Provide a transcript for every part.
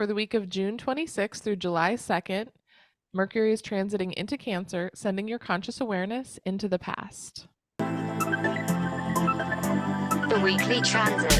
For the week of June 26th through July 2nd, Mercury is transiting into Cancer, sending your conscious awareness into the past. The weekly transit.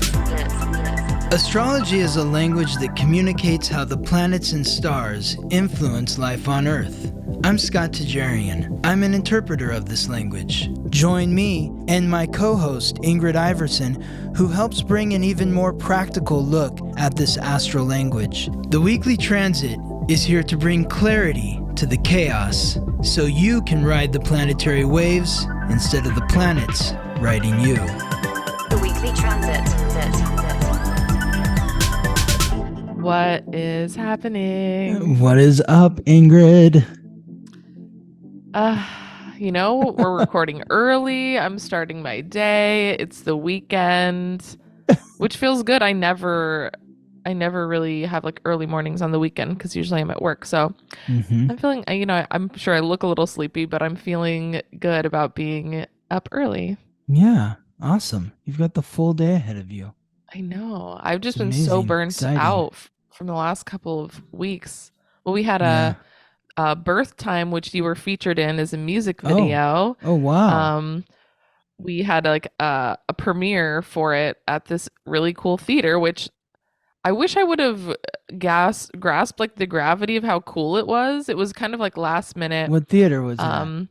Astrology is a language that communicates how the planets and stars influence life on Earth. I'm Scott Tajarian. I'm an interpreter of this language. Join me and my co-host Ingrid Iverson, who helps bring an even more practical look at this astral language. The weekly transit is here to bring clarity to the chaos, so you can ride the planetary waves instead of the planets riding you. The weekly transit. What is happening? What is up, Ingrid? We're recording early. I'm starting my day. It's the weekend, which feels good. I never really have like early mornings on the weekend because usually I'm at work. So I'm feeling, I'm sure I look a little sleepy, but I'm feeling good about being up early. Yeah, awesome. You've got the full day ahead of you. I know. I've just It's been so amazing, burnt exciting. out from the last couple of weeks. Well, we had a birth time, which you were featured in as a music video. Oh wow. We had like a premiere for it at this really cool theater, which I wish I would have grasped like the gravity of how cool it was. It was kind of like last minute. What theater was it at?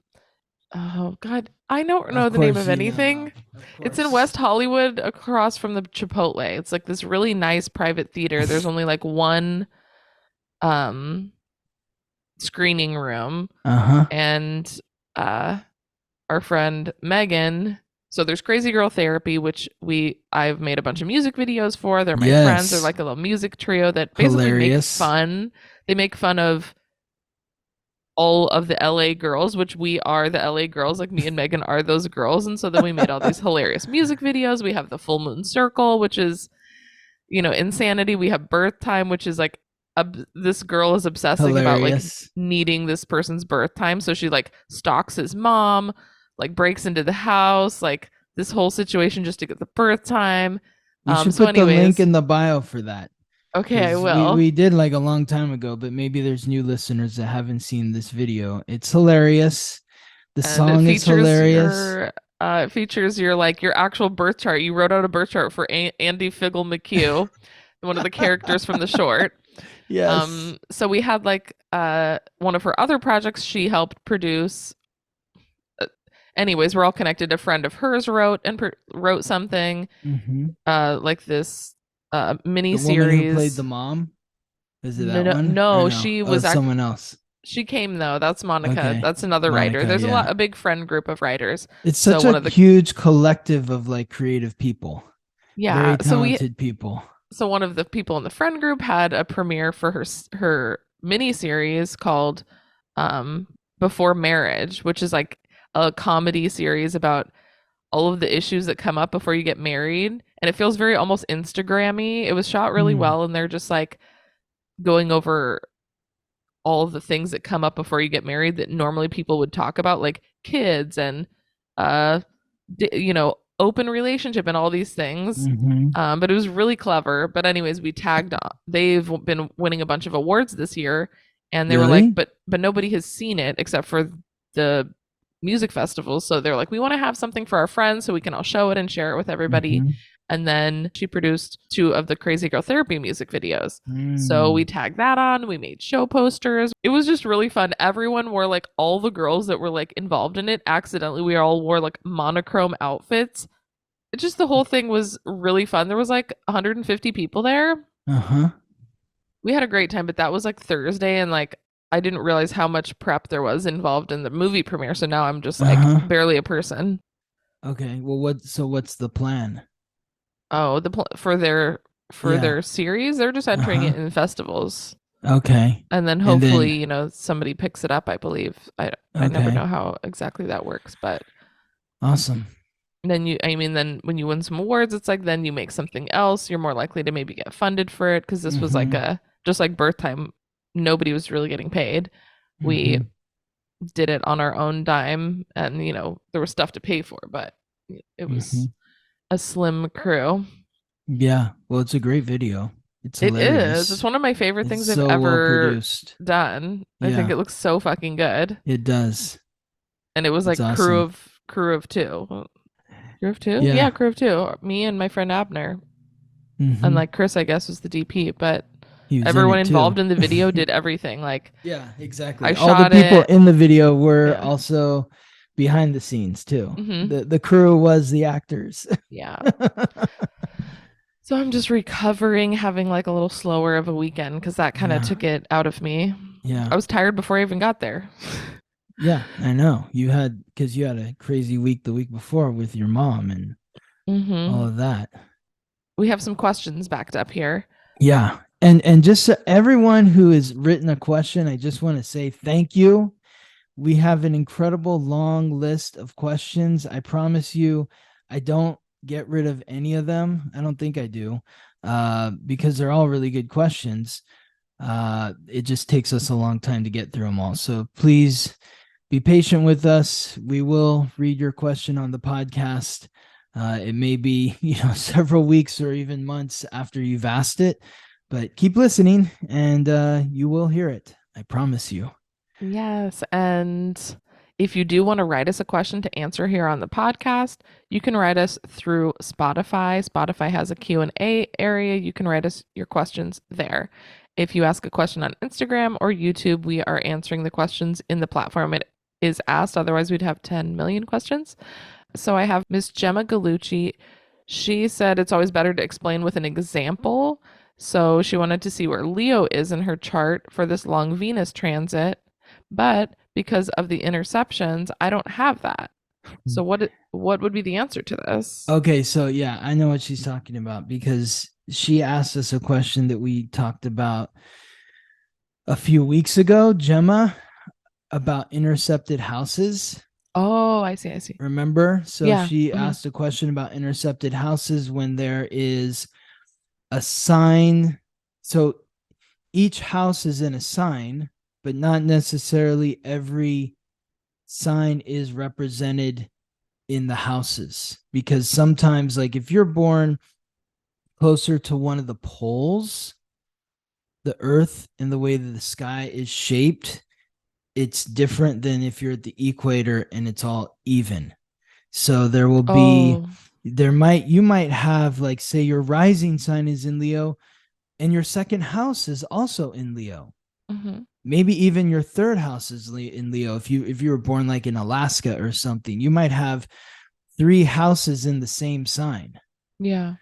Oh God, I don't know the name of anything. It's in West Hollywood across from the Chipotle. It's like this really nice private theater. There's only like one screening room. And our friend Megan, so there's Crazy Girl Therapy, which I've made a bunch of music videos for. They're my friends. They're like a little music trio that basically make fun. They make fun of all of the LA girls, which we are the LA girls, like me and Megan are those girls. And so then we made all these hilarious music videos. We have the Full Moon Circle, which is, insanity. We have Birth Time, which is like this girl is obsessing about like needing this person's birth time. So she like stalks his mom, like breaks into the house, like this whole situation just to get the birth time. You should put the link in the bio for that. Okay, I will. We did like a long time ago, but maybe there's new listeners that haven't seen this video. It's hilarious. The song is hilarious. It features your actual birth chart. You wrote out a birth chart for Andy Figgle McHugh, one of the characters from the short. Yes. So we had like one of her other projects she helped produce. Anyways, we're all connected. A friend of hers wrote something like this mini series. The woman who played the mom? Is it that one? No, she was someone else. She came though. That's Monica. Okay. That's another writer. There's a big friend group of writers. It's such a huge collective of like creative people. Yeah, very talented people. So one of the people in the friend group had a premiere for her mini series called Before Marriage, which is like a comedy series about all of the issues that come up before you get married, and it feels very almost Instagram-y. It was shot really well, and they're just like going over all of the things that come up before you get married that normally people would talk about, like kids and open relationship and all these things. But it was really clever. But anyways, we tagged on. They've been winning a bunch of awards this year, and they were like, but nobody has seen it except for the music festivals. So they're like, we want to have something for our friends so we can all show it and share it with everybody. And then she produced 2 of the Crazy Girl Therapy music videos. So we tagged that on. We made show posters. It was just really fun. Everyone wore like all the girls that were like involved in it. Accidentally, we all wore like monochrome outfits. It just, the whole thing was really fun. There was like 150 people there. We had a great time, but that was like Thursday, and like I didn't realize how much prep there was involved in the movie premiere. So now I'm just like barely a person. Okay. Well, what's the plan? Oh, for their series, they're just entering it in festivals. Okay. And then hopefully, somebody picks it up, I believe. I never know how exactly that works, but awesome. Then when you win some awards, it's like then you make something else. You're more likely to maybe get funded for it, because this was like just like Birth Time. Nobody was really getting paid. We did it on our own dime, and there was stuff to pay for, but it was a slim crew. Yeah, well, it's a great video. It's It is. hilarious. It's one of my favorite It's things I've so well ever produced. done. I think Yeah, it looks so fucking good. it does. And it was It's like awesome. crew of two. Crew of two? Yeah, Yeah. crew of two. Me and my friend Abner. And Mm-hmm. like Chris, I guess, was the DP, but He was in everyone it too. involved in the video did everything. Like Yeah, I exactly. All the shot people it. in the video were Yeah. also behind the scenes too. Hmm. The crew was the actors. Yeah. So I'm just recovering, having like a little slower of a weekend because that kind of Yeah. took it out of me. Yeah. I was tired before I even got there. Yeah, I know. Because you had a crazy week the week before with your mom and all Hmm. of that. We have some questions backed up here. Yeah. And just so everyone who has written a question, I just want to say thank you. We have an incredible long list of questions. I promise you, I don't get rid of any of them. I don't think I do, because they're all really good questions. It just takes us a long time to get through them all. So please be patient with us. We will read your question on the podcast. It may be, several weeks or even months after you've asked it, but keep listening and you will hear it. I promise you. Yes. And if you do want to write us a question to answer here on the podcast, you can write us through Spotify. Spotify has a Q&A area. You can write us your questions there. If you ask a question on Instagram or YouTube, we are answering the questions in the platform it is asked. Otherwise, we'd have 10 million questions. So I have Miss Gemma Gallucci. She said it's always better to explain with an example. So she wanted to see where Leo is in her chart for this long Venus transit. But because of the interceptions, I don't have that. So what would be the answer to this? Okay, so yeah, I know what she's talking about because she asked us a question that we talked about a few weeks ago, Gemma, about intercepted houses. Oh, I see, I see. Remember? So Yeah. she Hmm. asked a question about intercepted houses when there is a sign. So each house is in a sign, but not necessarily every sign is represented in the houses, because sometimes, like, if you're born closer to one of the poles, the earth and the way that the sky is shaped, it's different than if you're at the equator and it's all even. So Oh. you might have, like, say your rising sign is in Leo and your second house is also in Leo. Hmm. Maybe even your third house is in Leo. If you were born like in Alaska or something, you might have three houses in the same sign. Yeah.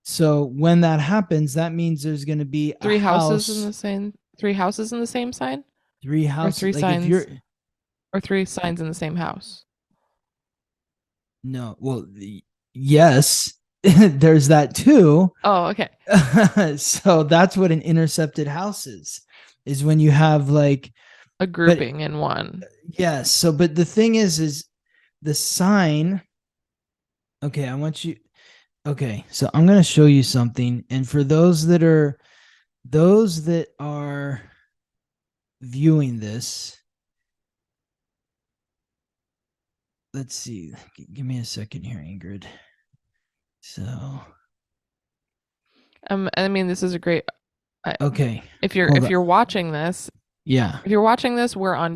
So when that happens, that means there's going to be a house, Three houses in the same sign? three Or houses. three Like if you're signs or three signs in the same house? no, well, yes, there's that too. Oh, okay. So that's what an intercepted house is when you have like, A but grouping in one. yes. So, but the thing is the sign. Okay, okay, so I'm going to show you something. And for those that are viewing this, let's see. Give me a second here, Ingrid. So, I mean, this is a great. okay, If hold on. you're watching this, Yeah. we're on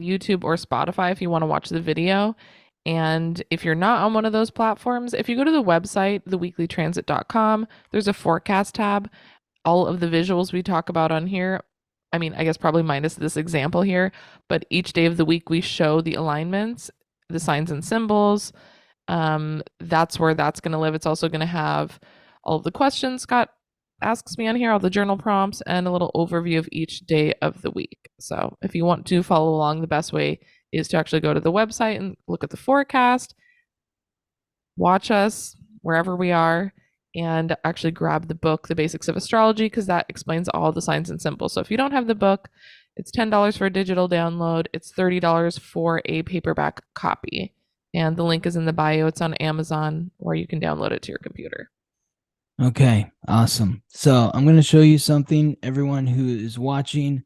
YouTube or Spotify. If you want to watch the video, and if you're not on one of those platforms, if you go to the website theweeklytransit.com, there's a forecast tab. All of the visuals we talk about on here, I mean, I guess probably minus this example here, but each day of the week we show the alignments, the signs and symbols. That's where that's going to live. It's also going to have all of the questions Scott asks me on here, all the journal prompts, and a little overview of each day of the week. So if you want to follow along, the best way is to actually go to the website and look at the forecast, watch us wherever we are, and actually grab the book, The Basics of Astrology, because that explains all the signs and symbols. So if you don't have the book, it's $10 for a digital download. It's $30 for a paperback copy. And the link is in the bio. It's on Amazon, or you can download it to your computer. Okay, awesome. So I'm going to show you something. Everyone who is watching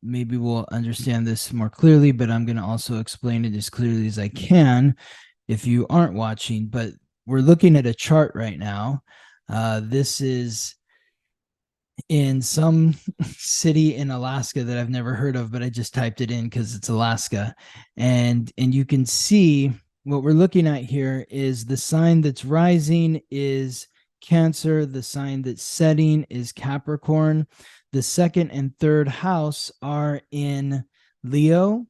maybe will understand this more clearly, but I'm going to also explain it as clearly as I can if you aren't watching. But we're looking at a chart right now. This is in some city in Alaska that I've never heard of, but I just typed it in because it's Alaska. And you can see what we're looking at here is the sign that's rising is Cancer, the sign that's setting is Capricorn. The second and third house are in Leo.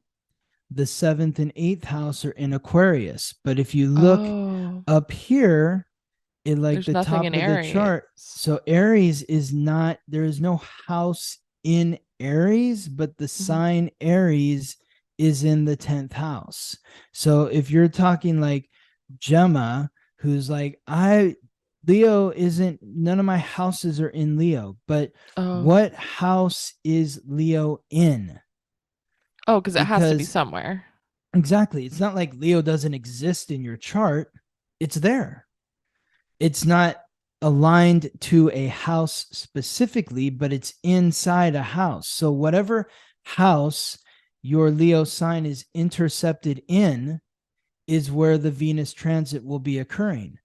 The seventh and eighth house are in Aquarius. But if you look Oh, up here, in like there's the nothing in top of the Aries. chart. So Aries is not, there is no house in Aries, but the sign Aries is in the 10th house. So if you're talking like Gemma, who's like, Leo isn't, none of my houses are in Leo, but Oh, what house is Leo in? oh, because it has to be Because somewhere. exactly, it's not like Leo doesn't exist in your chart, it's there. It's not aligned to a house specifically, but it's inside a house. So whatever house your Leo sign is intercepted in is where the Venus transit will be occurring.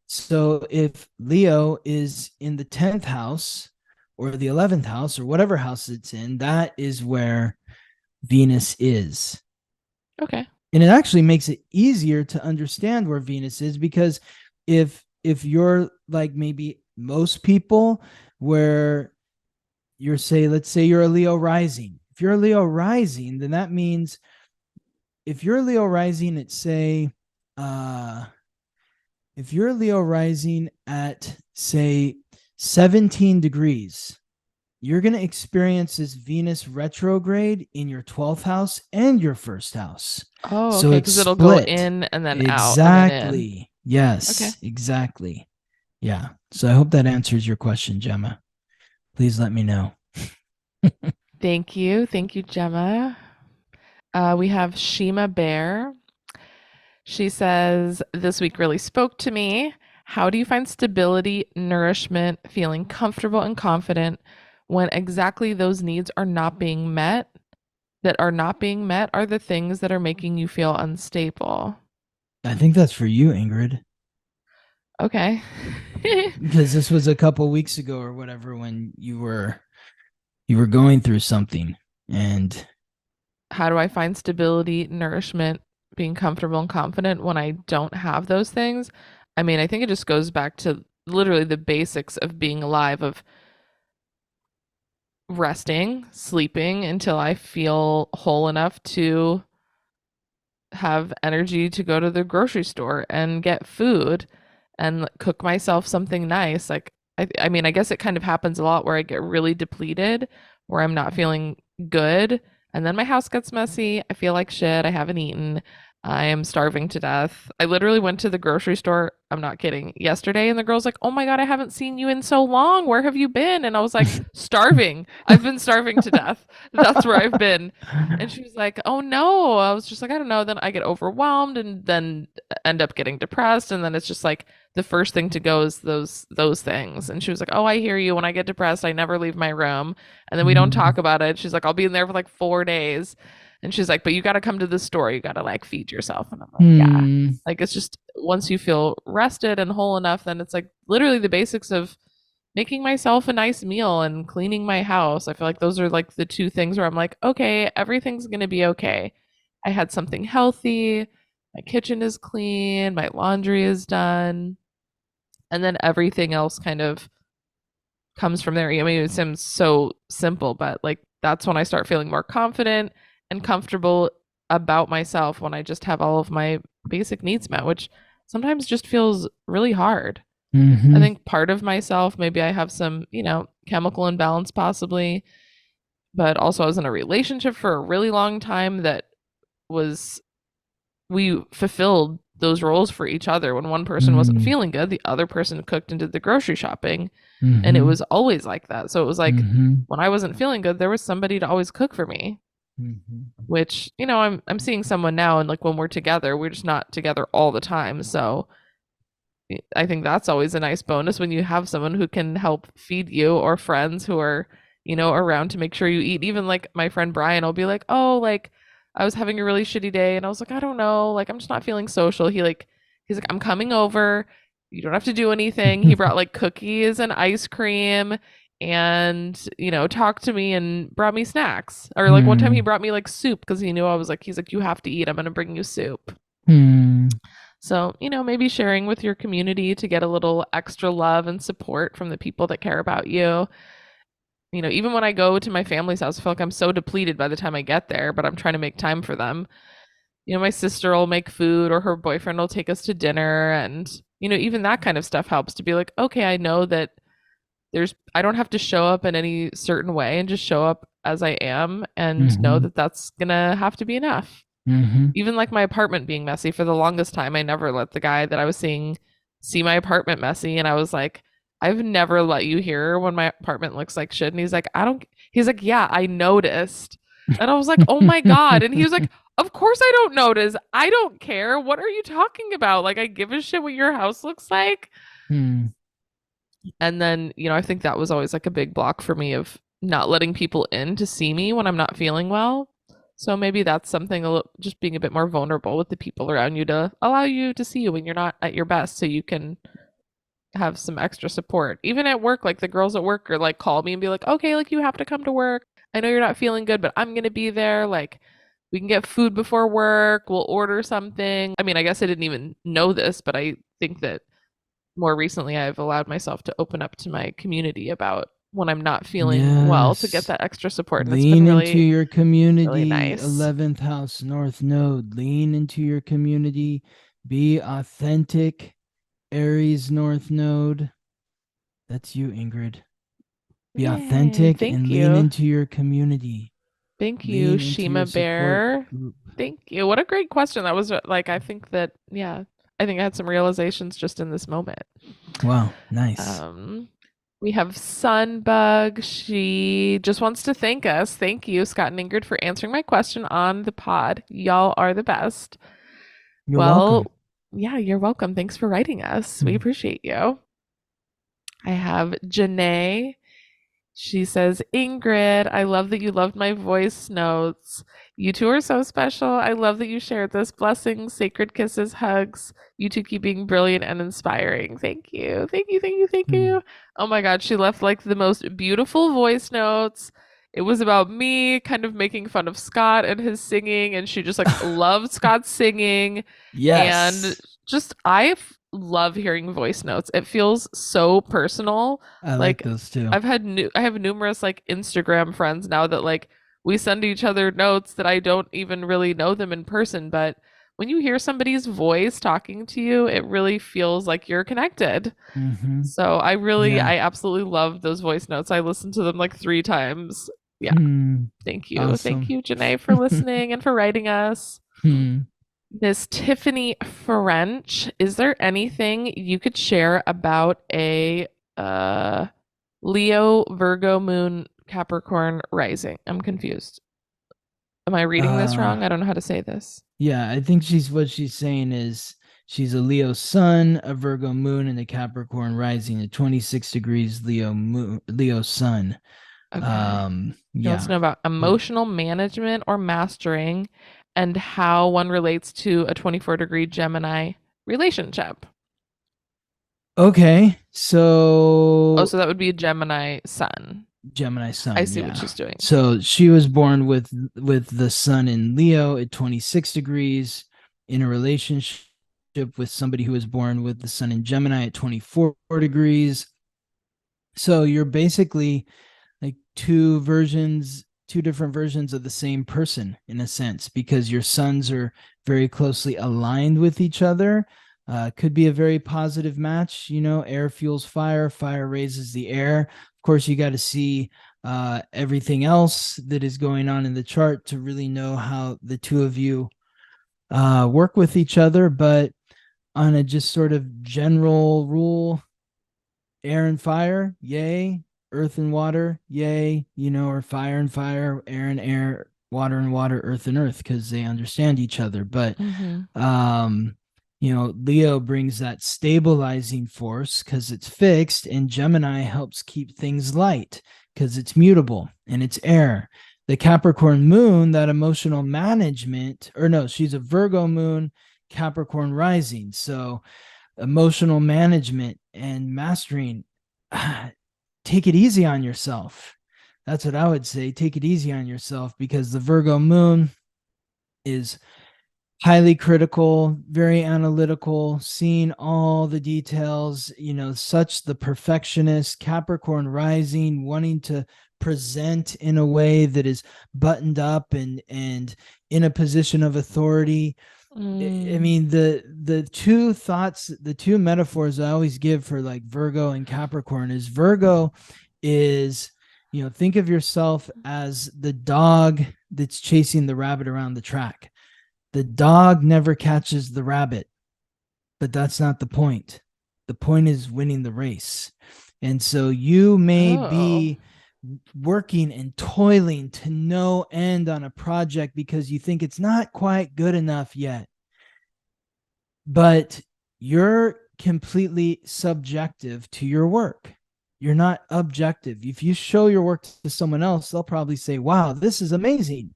So if Leo is in the 10th house or the 11th house or whatever house it's in, that is where Venus is. Okay. And it actually makes it easier to understand where Venus is, because if you're like maybe most people, where you're, say, let's say you're a Leo rising. If you're a Leo rising, then that means if you're a Leo rising at, say, if you're a Leo rising at, say, 17 degrees, you're going to experience this Venus retrograde in your 12th house and your first house. Oh, So okay. it's Because it'll go split. in and then out and then in. Exactly. Okay. Yes, exactly. Yeah. So I hope that answers your question, Gemma. Please let me know. Thank you. Thank you, Gemma. We have Shima Bear. She says, this week really spoke to me. How do you find stability, nourishment, feeling comfortable and confident when exactly those needs are not being met? That are not being met are the things that are making you feel unstable. I think that's for you, Ingrid, Okay. because this was a couple weeks ago or whatever when you were going through something. And How do I find stability, nourishment, being comfortable and confident when I don't have those things? I mean, I think it just goes back to literally the basics of being alive, of resting, sleeping until I feel whole enough to have energy to go to the grocery store and get food and cook myself something nice. Like, I mean, I guess it kind of happens a lot where I get really depleted, where I'm not feeling good, and then my house gets messy. I feel like shit. I haven't eaten. I am starving to death. I literally went to the grocery store. I'm not kidding. Yesterday, and the girl's like, "Oh my God, I haven't seen you in so long. Where have you been?" And I was like, "Starving. I've been starving to death. That's where I've been." And she was like, "Oh no." I was just like, "I don't know." Then I get overwhelmed and then end up getting depressed. And then it's just like the first thing to go is those things. And she was like, "Oh, I hear you. When I get depressed, I never leave my room." And then we don't talk about it. She's like, "I'll be in there for like 4 days." And she's like, "But you got to come to the store. You got to like feed yourself." And I'm like, "Yeah." Like, it's just once you feel rested and whole enough, then it's like literally the basics of making myself a nice meal and cleaning my house. I feel like those are like the two things where I'm like, okay, everything's going to be okay. I had something healthy. My kitchen is clean. My laundry is done. And then everything else kind of comes from there. I mean, it seems so simple, but like that's when I start feeling more confident and comfortable about myself, when I just have all of my basic needs met, which sometimes just feels really hard. I Mm-hmm. think part of myself, maybe I have some, chemical imbalance possibly, but also I was in a relationship for a really long time that was, we fulfilled those roles for each other. When one person wasn't Mm-hmm. feeling good, the other person cooked and did the grocery shopping. And it Mm-hmm. was always like that. So it was like Mm-hmm. when I wasn't feeling good, there was somebody to always cook for me, Mm-hmm. which, I'm seeing someone now, and like when we're together, we're just not together all the time. So I think that's always a nice bonus when you have someone who can help feed you, or friends who are, around to make sure you eat. Even like my friend Brian will be like, "Oh, like I was having a really shitty day." And I was like, "I don't know. Like I'm just not feeling social." He's like, "I'm coming over. You don't have to do anything." He brought like cookies and ice cream. and, talked to me and brought me snacks. Or like one time he brought me like soup because he knew I was like, he's like, you have to eat. I'm going to bring you soup. So, maybe sharing with your community to get a little extra love and support from the people that care about you. Even when I go to my family's house, I feel like I'm so depleted by the time I get there, but I'm trying to make time for them. My sister will make food or her boyfriend will take us to dinner. And, even that kind of stuff helps to be like, okay, I know that I don't have to show up in any certain way and just show up as I am and know that that's going to have to be enough. Even like my apartment being messy for the longest time, I never let the guy that I was seeing see my apartment messy. And I was like, I've never let you hear when my apartment looks like shit. And he's like, he's like, yeah, I noticed. And I was like, oh my God. And he was like, of course I don't notice. I don't care. What are you talking about? Like, I give a shit what your house looks like. And then, I think that was always like a big block for me of not letting people in to see me when I'm not feeling well. So maybe that's something, just being a bit more vulnerable with the people around you to allow you to see you when you're not at your best, so you can have some extra support. Even at work, like the girls at work are like, call me and be like, okay, like you have to come to work. I know you're not feeling good, but I'm going to be there. Like we can get food before work. We'll order something. I mean, I guess I didn't even know this, but I think that more recently I've allowed myself to open up to my community about when I'm not feeling well to get that extra support. And Lean it's been into your community, really nice. 11th house North Node. Lean into your community. Be authentic. Aries North Node. That's you, Ingrid. Be authentic and lean into your community. Thank you, Shima Bear. Thank you. What a great question. That was like, I think I had some realizations just in this moment. Wow, nice. We have Sunbug. She just wants to thank us. Thank you, Scott and Ingrid, for answering my question on the pod. Y'all are the best. You're welcome. Yeah, you're welcome. Thanks for writing us. We appreciate you. I have Janae. She says, Ingrid, I love that you loved my voice notes. You two are so special. I love that you shared this. Blessings, sacred kisses, hugs. You two keep being brilliant and inspiring. Thank you. Thank you. Thank you. Thank you. Oh my God. She left like the most beautiful voice notes. It was about me kind of making fun of Scott and his singing. And she just like loved Scott's singing. Yes. And just, I love hearing voice notes. It feels so personal. I like those too. I have numerous like Instagram friends now that like we send each other notes that I don't even really know them in person, but when you hear somebody's voice talking to you, it really feels like you're connected. So I absolutely love those voice notes. I listened to them like 3 times. Yeah. Thank you. Awesome. Thank you, Janae, for listening and for writing us. Miss Tiffany French, is there anything you could share about a Leo, Virgo, Moon, Capricorn rising? I'm confused. Am I reading this wrong? I don't know how to say this. Yeah, I think what she's saying is she's a Leo sun, a Virgo moon, and a Capricorn rising at 26 degrees Leo sun. Okay. She wants to know about emotional management or mastering and how one relates to a 24-degree Gemini relationship. Okay, so that would be a Gemini sun. Gemini sun. I see what she's doing. So she was born with the sun in Leo at 26 degrees in a relationship with somebody who was born with the sun in Gemini at 24 degrees. So you're basically like two different versions of the same person in a sense, because your suns are very closely aligned with each other. Could be a very positive match. Air fuels fire, fire raises the air. Of course, you got to see everything else that is going on in the chart to really know how the two of you work with each other. But on a just sort of general rule, air and fire, yay. Earth and water, yay. Or fire and fire, air and air, water and water, earth and earth, because they understand each other. But Leo brings that stabilizing force because it's fixed, and Gemini helps keep things light because it's mutable and it's air. The Capricorn moon, that emotional management, she's a Virgo moon, Capricorn rising. So emotional management and mastering, take it easy on yourself. That's what I would say. Take it easy on yourself, because the Virgo moon is highly critical, very analytical, seeing all the details, such the perfectionist. Capricorn rising, wanting to present in a way that is buttoned up and in a position of authority. I mean, the two thoughts, the two metaphors I always give for like Virgo and Capricorn is Virgo is, think of yourself as the dog that's chasing the rabbit around the track. The dog never catches the rabbit, but that's not the point. The point is winning the race. And so you may be working and toiling to no end on a project because you think it's not quite good enough yet. But you're completely subjective to your work. You're not objective. If you show your work to someone else, they'll probably say, wow, this is amazing.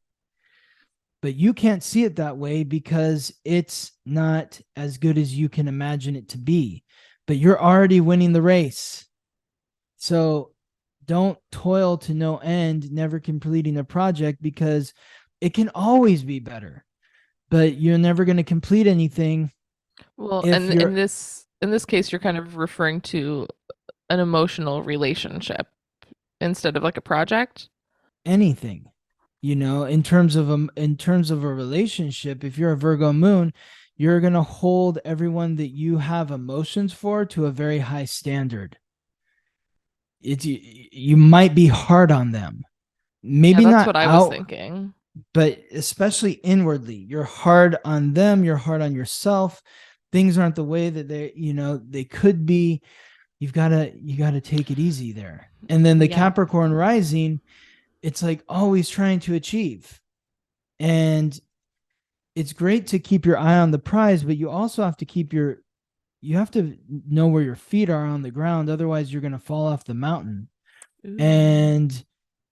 But you can't see it that way because it's not as good as you can imagine it to be. But you're already winning the race. So don't toil to no end, never completing a project, because it can always be better. But you're never going to complete anything. Well, and in this case, you're kind of referring to an emotional relationship instead of like a project. Anything. In terms of a relationship, if you're a Virgo moon, you're going to hold everyone that you have emotions for to a very high standard. You might be hard on them. Maybe that's not what I was thinking. But especially inwardly, you're hard on them, you're hard on yourself. Things aren't the way that they could be. You got to take it easy there. And then the Capricorn rising, it's like always trying to achieve. And it's great to keep your eye on the prize, but you also have to you have to know where your feet are on the ground. Otherwise, you're going to fall off the mountain. Ooh. And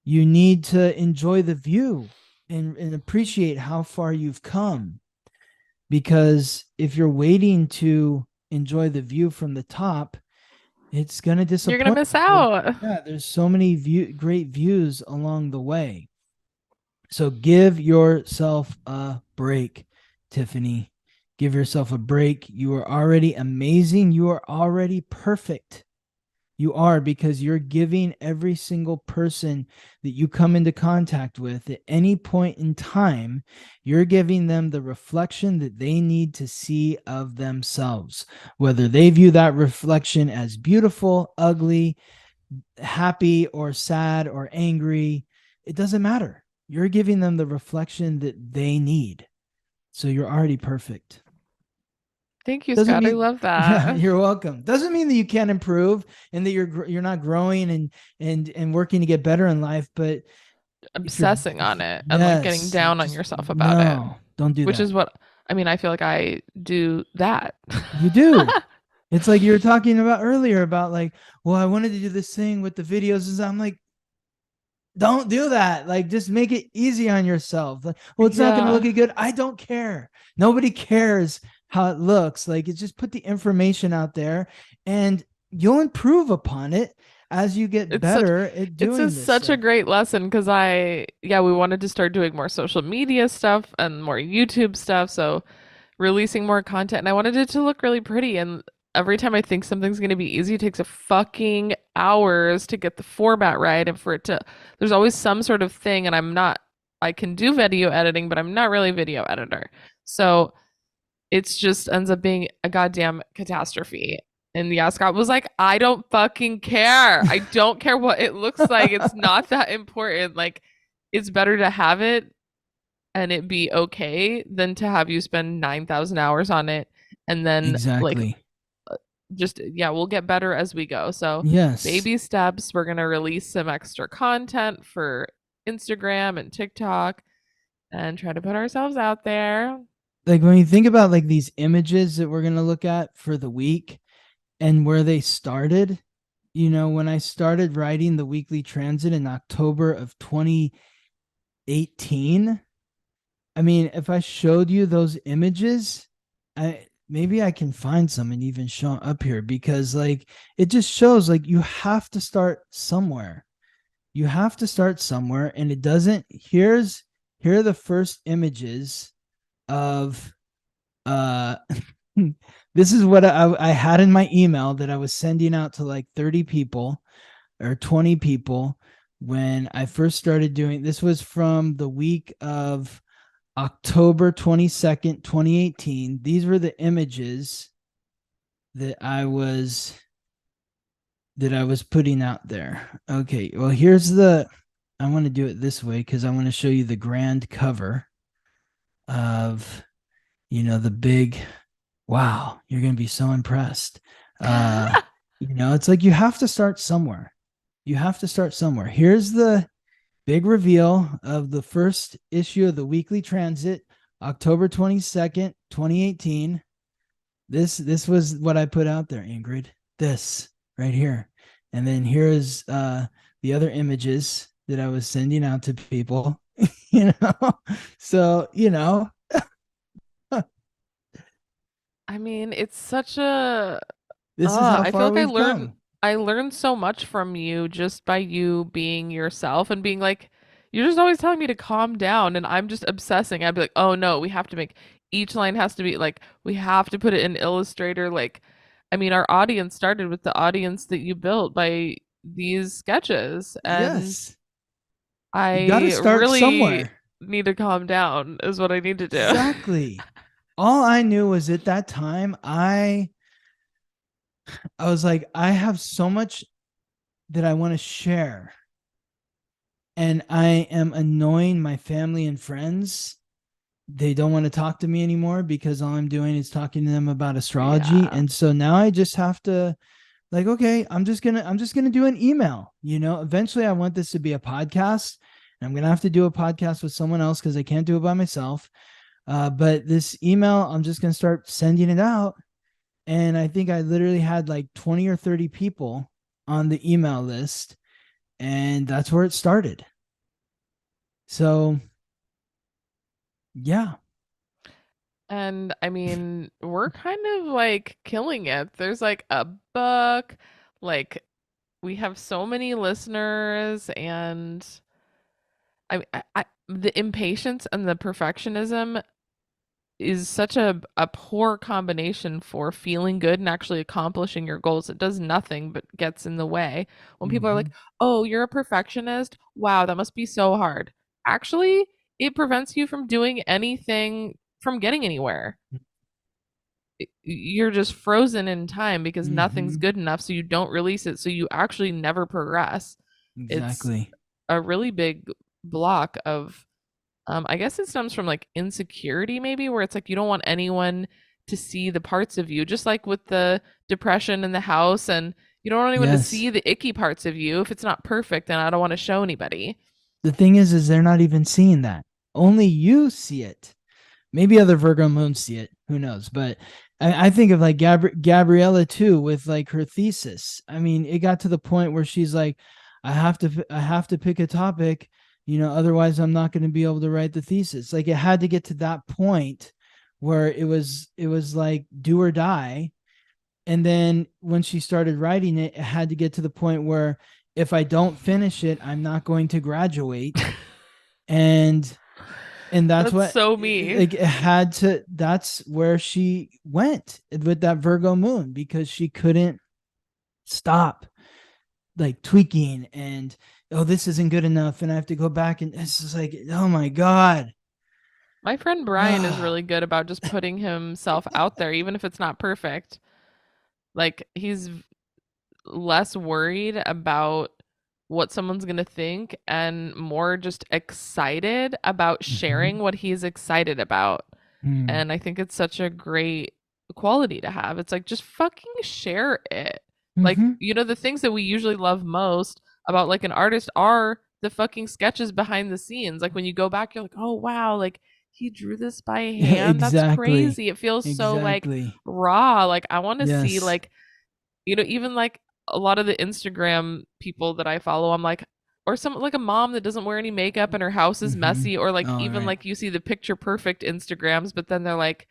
you need to enjoy the view and appreciate how far you've come. Because if you're waiting to enjoy the view from the top, it's going to disappoint. You're going to miss out. Yeah, there's so many great views along the way. So give yourself a break, Tiffany. Give yourself a break. You are already amazing. You are already perfect. You are, because you're giving every single person that you come into contact with at any point in time, you're giving them the reflection that they need to see of themselves. Whether they view that reflection as beautiful, ugly, happy, or sad, or angry, it doesn't matter. You're giving them the reflection that they need. So you're already perfect. Thank you, Scott. I love that. Yeah, you're welcome. Doesn't mean that you can't improve and that you're not growing and working to get better in life, but obsessing on it and like getting down on yourself about it. Don't do that. Which is what I feel like I do that. You do. It's like you were talking about earlier about like, well, I wanted to do this thing with the videos, and I'm like, don't do that. Like, just make it easy on yourself. Like, well, it's not going to look good. I don't care. Nobody cares how it looks. Like, it's just put the information out there and you'll improve upon it as you get better at doing this. It's such a great lesson, because we wanted to start doing more social media stuff and more YouTube stuff. So releasing more content, and I wanted it to look really pretty. And every time I think something's going to be easy, it takes a fucking hours to get the format right. And for it to, there's always some sort of thing. And I can do video editing, but I'm not really a video editor. So it's just ends up being a goddamn catastrophe. And Scott was like, I don't fucking care. I don't care what it looks like. It's not that important. Like, it's better to have it and it be okay than to have you spend 9,000 hours on it. And then we'll get better as we go. So yes, baby steps. We're going to release some extra content for Instagram and TikTok and try to put ourselves out there. Like, when you think about like these images that we're going to look at for the week and where they started, when I started writing the weekly transit in October of 2018, I mean, if I showed you those images, maybe I can find some and even show up here, because like it just shows like you have to start somewhere. You have to start somewhere, and it doesn't. Here are the first images of uh this is what I had in my email that I was sending out to like 30 people or 20 people when I first started doing this. Was from the week of October 22nd, 2018. These were the images that I was putting out there. Okay, well, I want to do it this way because I want to show you the grand cover of, the big, wow, you're going to be so impressed. It's like you have to start somewhere. You have to start somewhere. Here's the big reveal of the first issue of the Weekly Transit, October 22nd, 2018. This was what I put out there, Ingrid. This right here. And then here's the other images that I was sending out to people. So I mean, it's such a this is how I feel far like we've come. I learned so much from you just by you being yourself and being like, you're just always telling me to calm down, and I'm just obsessing. I'd be like, oh no, we have to make each line has to be like, we have to put it in Illustrator. Like, I mean, our audience started with the audience that you built by these sketches, and Yes, you got to I start really somewhere. need to calm down, is what I need to do. Exactly. All I knew was at that time I was like, I have so much that I want to share, and I am annoying my family and friends. They don't want to talk to me anymore because all I'm doing is talking to them about astrology. Yeah. And so now I just have to, like, okay, I'm just gonna do an email. Eventually I want this to be a podcast, and I'm gonna have to do a podcast with someone else because I can't do it by myself. But this email, I'm just gonna start sending it out. And I think I literally had like 20 or 30 people on the email list, and that's where it started. So yeah. And I mean, we're kind of like killing it. There's like a book, like we have so many listeners, and the impatience and the perfectionism is such a poor combination for feeling good and actually accomplishing your goals. It does nothing but gets in the way. When people are like, Mhm. "Oh, you're a perfectionist. Wow, that must be so hard." Actually, it prevents you from doing anything, from getting anywhere. You're just frozen in time because nothing's Mhm. good enough, so you don't release it, so you actually never progress. It's Exactly. a really big block of I guess it stems from like insecurity, maybe, where it's like you don't want anyone to see the parts of you, just like with the depression in the house, and you don't want anyone to Yes. see the icky parts of you. If it's not perfect, then I don't want to show anybody. The thing is they're not even seeing that. Only you see it. Maybe other Virgo moons see it. Who knows? But I think of like Gabriella too, with like her thesis. I mean, it got to the point where she's like, I have to pick a topic, otherwise I'm not going to be able to write the thesis. Like it had to get to that point where it was like do or die. And then when she started writing it, it had to get to the point where if I don't finish it, I'm not going to graduate. And that's That's what, so me. like, it had to, that's where she went with that Virgo moon, because she couldn't stop like tweaking and, oh, this isn't good enough and I have to go back, and it's just like, oh my god. My friend Brian is really good about just putting himself out there, even if it's not perfect. Like, he's less worried about what someone's going to think and more just excited about sharing Mhm. what he's excited about. Mm. And I think it's such a great quality to have. It's like just fucking share it. Like, Mhm. the things that we usually love most about like an artist are the fucking sketches behind the scenes. Like when you go back, you're like, oh wow, like he drew this by hand. That's Exactly. crazy. It feels so like Exactly. raw. Like I want to see Yes. like even like a lot of the Instagram people that I follow, I'm like, or some like a mom that doesn't wear any makeup and her house is Mhm. messy, or like All even right. like you see the picture perfect Instagrams, but then they're like,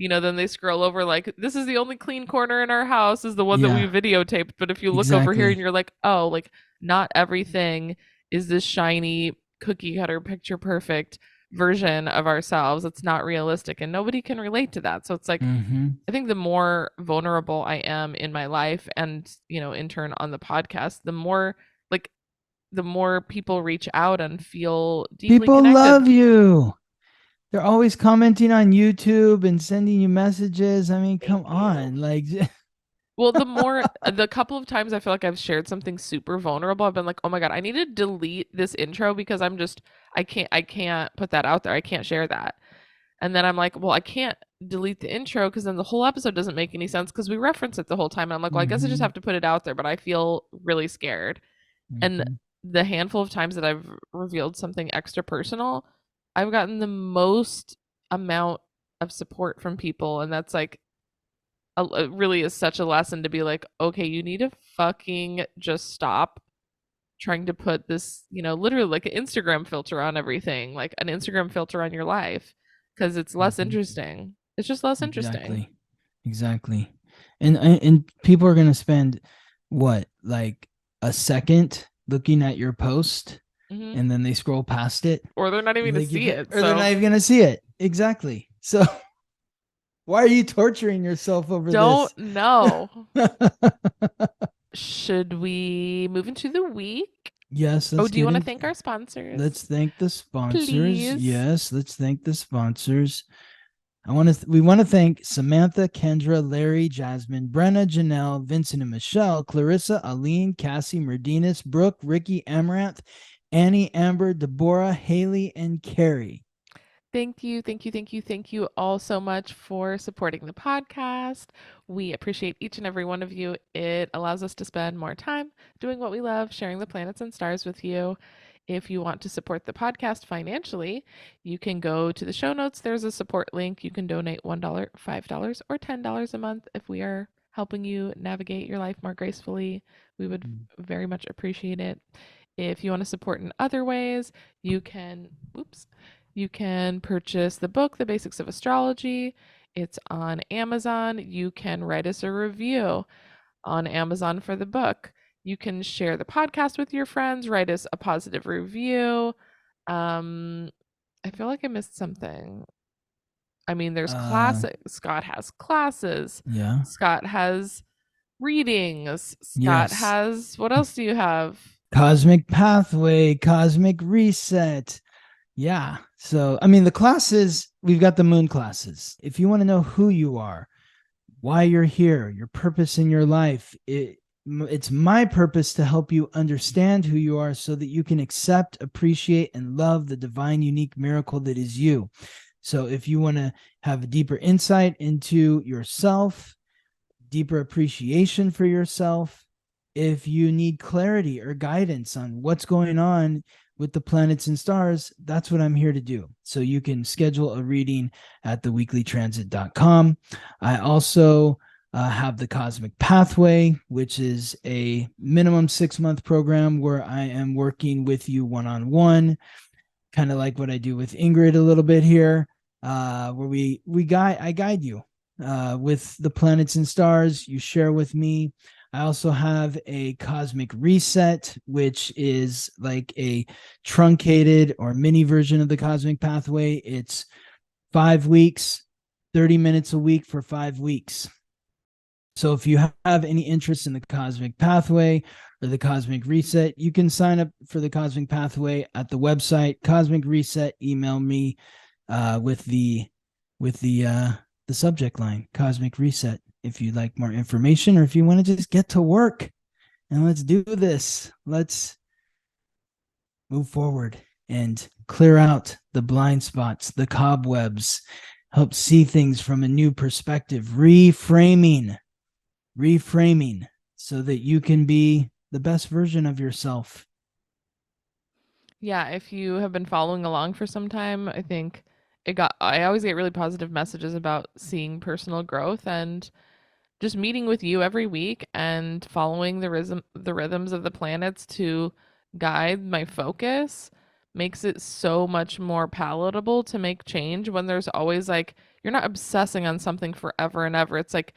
then they scroll over like, this is the only clean corner in our house is the one that we Yeah, videotaped. But if you look over here and exactly. you're like, oh, like not everything is this shiny cookie cutter picture perfect version of ourselves. It's not realistic and nobody can relate to that. So it's like, Mm-hmm. I think the more vulnerable I am in my life and, in turn on the podcast, like the more people reach out and feel deeply People connected. love you. They're always commenting on YouTube and sending you messages. I mean, Thank come you. on. Like, Well, the couple of times I feel like I've shared something super vulnerable, I've been like, "Oh my God, I need to delete this intro because I can't put that out there. I can't share that." And then I'm like, "Well, I can't delete the intro because then the whole episode doesn't make any sense because we reference it the whole time." And I'm like, "Well, I guess I just mm-hmm, have to put it out there, but I feel really scared." And mm-hmm. the handful of times that I've revealed something extra personal, I've gotten the most amount of support from people, and that's like it really is such a lesson to be like, okay, you need to fucking just stop trying to put this, literally like an Instagram filter on everything, like an Instagram filter on your life, because it's less Mm-hmm. interesting. It's just less interesting. Exactly. Exactly. And people are gonna spend what, like a second looking at your post Hmm. and then they scroll past it. Or they're not even gonna Like see it. or they're not So even gonna see it. Exactly. So why are you torturing yourself over don't this? know. Should we move into the week? Yes, Oh, let's do you get want to in. thank our sponsors? Let's thank the sponsors. Please. Yes, let's thank the sponsors. We want to thank Samantha, Kendra, Larry, Jasmine, Brenna, Janelle, Vincent and Michelle, Clarissa, Aline, Cassie, Merdinas, Brooke, Ricky, Amaranth, Annie, Amber, Deborah, Haley, and Carrie. Thank you, thank you, thank you, thank you all so much for supporting the podcast. We appreciate each and every one of you. It allows us to spend more time doing what we love, sharing the planets and stars with you. If you want to support the podcast financially, you can go to the show notes. There's a support link. You can donate $1, $5, or $10 a month if we are helping you navigate your life more gracefully. We would very much appreciate it. If you want to support in other ways, you can purchase the book, The Basics of Astrology. It's on Amazon. You can write us a review on Amazon for the book. You can share the podcast with your friends, write us a positive review. I feel like I missed something. I mean, there's Uh, classes. Scott has classes. yeah. Scott has readings. Scott Yes. has, what else do you have? Cosmic Pathway, Cosmic Reset. Yeah. So, I mean, the classes, we've got the moon classes. If you want to know who you are, why you're here, your purpose in your life, it's my purpose to help you understand who you are so that you can accept, appreciate, and love the divine, unique miracle that is you. So, if you want to have a deeper insight into yourself, deeper appreciation for yourself, if you need clarity or guidance on what's going on with the planets and stars, that's what I'm here to do. So you can schedule a reading at theweeklytransit.com. I also have the Cosmic Pathway, which is a minimum 6-month program where I am working with you one-on-one, kind of like what I do with Ingrid a little bit here, where I guide you with the planets and stars. You share with me. I also have a cosmic reset, which is like a truncated or mini version of the cosmic pathway. It's 5 weeks, 30 minutes a week for 5 weeks. So if you have any interest in the cosmic pathway or the cosmic reset, you can sign up for the cosmic pathway at the website Cosmic Reset. Email me with the subject line Cosmic Reset if you'd like more information, or if you want to just get to work and let's do this. Let's move forward and clear out the blind spots, the cobwebs, help see things from a new perspective, reframing so that you can be the best version of yourself. Yeah, if you have been following along for some time, I think I always get really positive messages about seeing personal growth and just meeting with you every week and following the rhythms of the planets to guide my focus makes it so much more palatable to make change when there's always like you're not obsessing on something forever and ever. It's like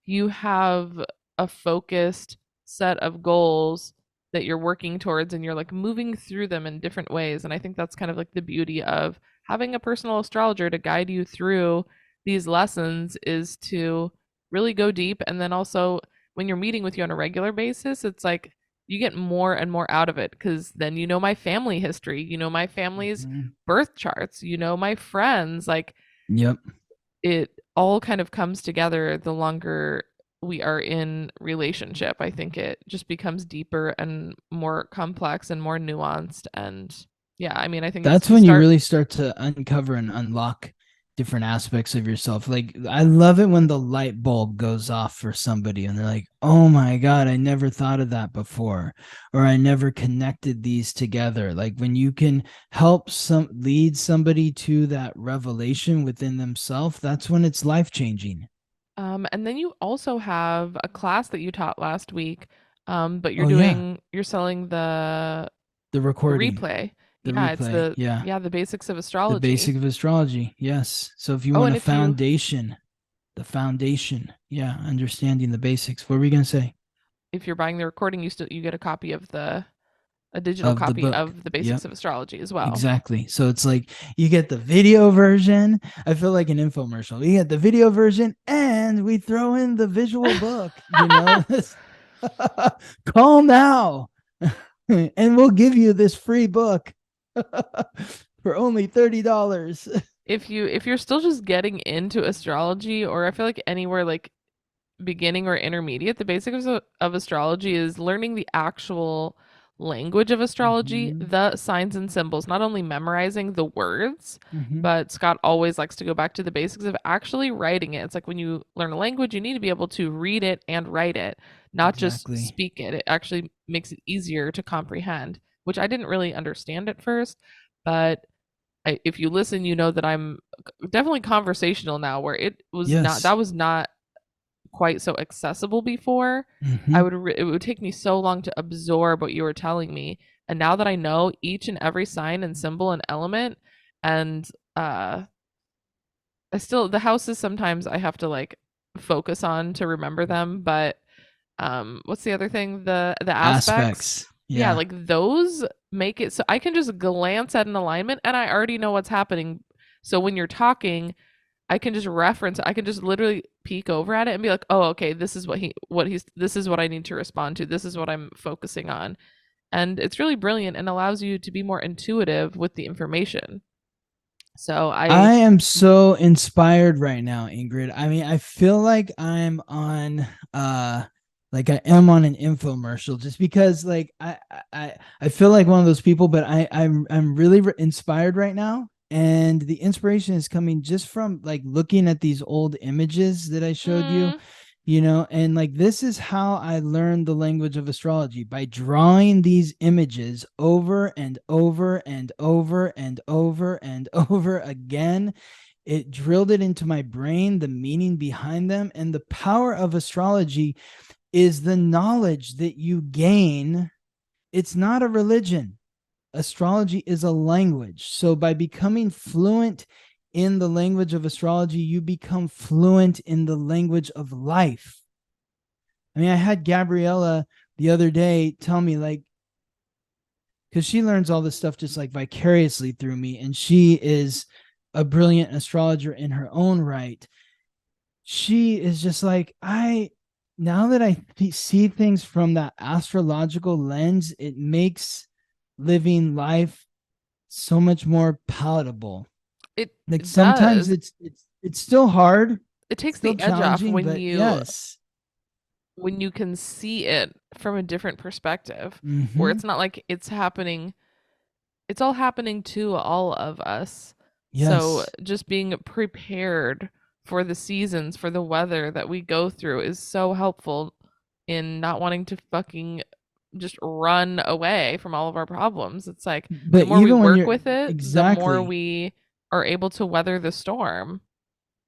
you have a focused set of goals that you're working towards and you're like moving through them in different ways. And I think that's kind of like the beauty of having a personal astrologer to guide you through these lessons is to really go deep. And then also when you're meeting with you on a regular basis, it's like you get more and more out of it because then you know my family history, you know my family's birth charts, you know my friends, like Yep. it all kind of comes together the longer we are in relationship. I think it just becomes deeper and more complex and more nuanced. And yeah, I mean, I think that's when you really start to uncover and unlock different aspects of yourself. Like, I love it when the light bulb goes off for somebody and they're like, oh my God, I never thought of that before, or I never connected these together. Like when you can help lead somebody to that revelation within themselves, that's when it's life-changing. And then you also have a class that you taught last week, but you're selling the recording, replay. the Yeah, it's replay. the basics of The astrology. basic of astrology. Yes. So if you Oh, want and a foundation, the foundation. Yeah. Understanding the basics. What were we going to say? If you're buying the recording, you get a copy of a digital Of the copy book. of the basics of astrology as well. Exactly. So it's like you get the video version. I feel like an infomercial. You get the video version and we throw in the visual book, you know. Call now and we'll give you this free book for only $30. If you're still just getting into astrology, or I feel like anywhere like beginning or intermediate, the basics of astrology is learning the actual language of astrology, the signs and symbols, not only memorizing the words, but Scott always likes to go back to the basics of actually writing it. It's like when you learn a language, you need to be able to read it and write it, not just speak it. It actually makes it easier to comprehend, which I didn't really understand at first, but if you listen, you know that I'm definitely conversational now, where it was not quite so accessible before. It would take me so long to absorb what you were telling me, and now that I know each and every sign and symbol and element, and the houses sometimes I have to like focus on to remember them, but what's the other thing, the aspects. Yeah, like those make it so I can just glance at an alignment and I already know what's happening. So when you're talking, I can just I can just literally peek over at it and be like, oh, okay, this is this is what I need to respond to. This is what I'm focusing on. And it's really brilliant and allows you to be more intuitive with the information. So I am so inspired right now, Ingrid. I mean, I feel like I'm on like I am on an infomercial, just because like I feel like one of those people, but I'm really inspired right now. And the inspiration is coming just from like looking at these old images that I showed you, you know, and like this is how I learned the language of astrology, by drawing these images over and over and over and over and over again. It drilled it into my brain, the meaning behind them. And the power of astrology is the knowledge that you gain. It's not a religion. Astrology is a language. So by becoming fluent in the language of astrology, you become fluent in the language of life. I mean, I had Gabriella the other day tell me, like, because she learns all this stuff just like vicariously through me, and she is a brilliant astrologer in her own right. She is just like, now that I see things from that astrological lens, it makes living life so much more palatable. It like sometimes does. it's still hard. It takes the edge off when you can see it from a different perspective, where it's not like it's all happening to all of us. So just being prepared for the seasons, for the weather that we go through is so helpful in not wanting to fucking just run away from all of our problems. It's like the more we work with it, the more we are able to weather the storm.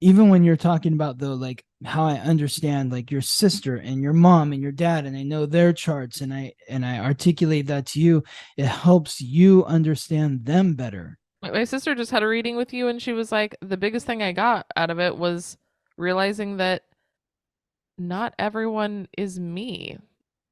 even when you're talking about, though, like how I understand like your sister and your mom and your dad, and I know their charts, and I articulate that to you, it helps you understand them better. My sister just had a reading with you, and she was like, the biggest thing I got out of it was realizing that not everyone is me,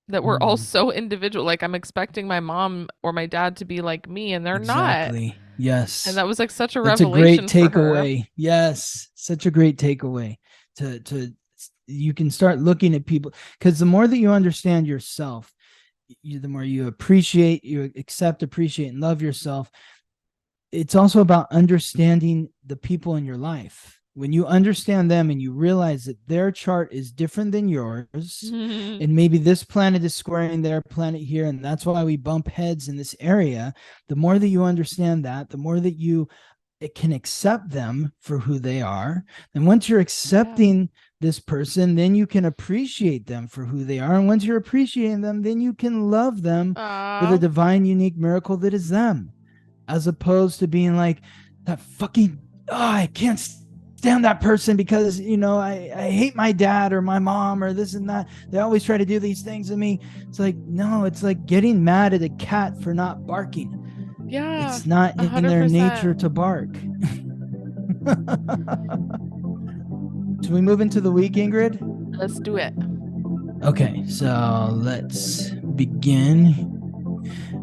that we're all so individual. Like, I'm expecting my mom or my dad to be like me, and they're not. Exactly. And Yes. that was like such a That's a great revelation for her. takeaway. Yes. Such a great takeaway. To You can start looking at people, because the more that you understand yourself, the more you appreciate, you accept, appreciate, and love yourself. It's also about understanding the people in your life. When you understand them and you realize that their chart is different than yours, and maybe this planet is squaring their planet here, and that's why we bump heads in this area, the more that you understand that, the more that you can accept them for who they are. And once you're accepting this person, then you can appreciate them for who they are. And once you're appreciating them, then you can love them for the divine, unique miracle that is them, as opposed to being like that fucking, I can't stand that person because, I hate my dad or my mom or this and that. They always try to do these things to me. It's like, no, it's like getting mad at a cat for not barking. Yeah. It's not 100%. in their nature to bark. Should we move into the week, Ingrid? Let's do it. Okay, so let's begin.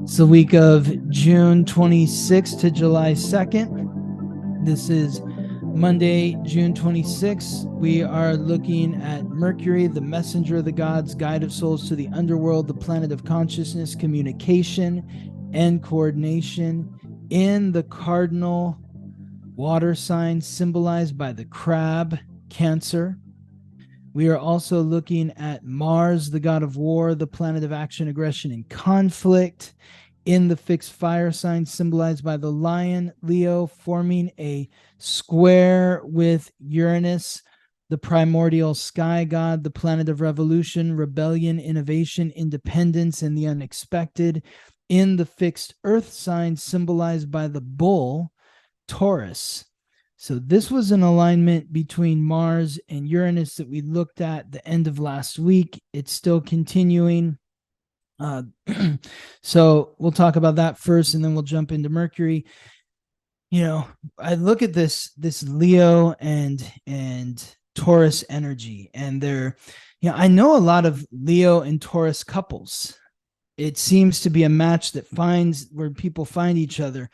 It's the week of June 26th to July 2nd. This is Monday, June 26th. We are looking at Mercury, the messenger of the gods, guide of souls to the underworld, the planet of consciousness, communication, and coordination, in the cardinal water sign symbolized by the crab, Cancer. We are also looking at Mars, the god of war, the planet of action, aggression, and conflict, in the fixed fire sign symbolized by the lion, Leo, forming a square with Uranus, the primordial sky god, the planet of revolution, rebellion, innovation, independence, and the unexpected, in the fixed earth sign symbolized by the bull, Taurus. So this was an alignment between Mars and Uranus that we looked at the end of last week. It's still continuing. So we'll talk about that first, and then we'll jump into Mercury. I look at this Leo and Taurus energy, and I know a lot of Leo and Taurus couples. It seems to be a match that finds where people find each other,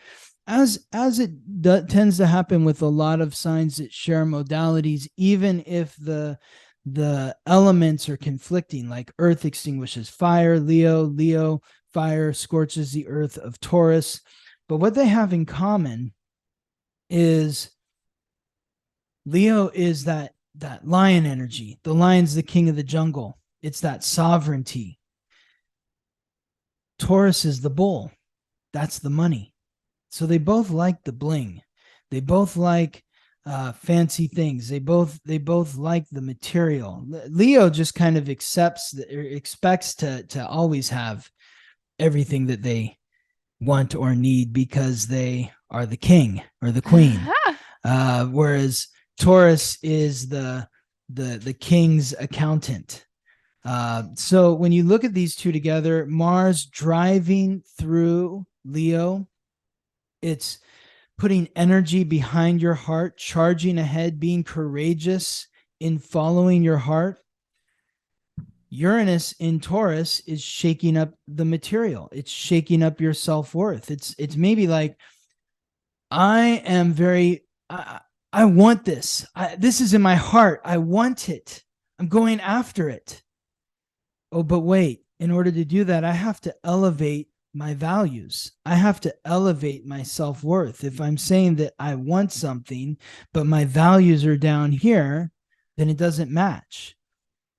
as it tends to happen with a lot of signs that share modalities, even if the elements are conflicting. Like earth extinguishes fire, Leo fire scorches the earth of Taurus. But what they have in common is Leo is that lion energy. The lion's the king of the jungle. It's that sovereignty. Taurus is the bull. That's the money. So they both like the bling. They both like fancy things. They both like the material. Leo just kind of expects to always have everything that they want or need, because they are the king or the queen. Whereas Taurus is the king's accountant. So when you look at these two together, Mars driving through Leo, it's putting energy behind your heart, charging ahead, being courageous in following your heart. Uranus in Taurus is shaking up the material. It's shaking up your self-worth. It's maybe like, I want this. This is in my heart. I want it. I'm going after it. Oh, but wait, in order to do that, I have to elevate my values. I have to elevate my self-worth. If I'm saying that I want something, but my values are down here, then it doesn't match.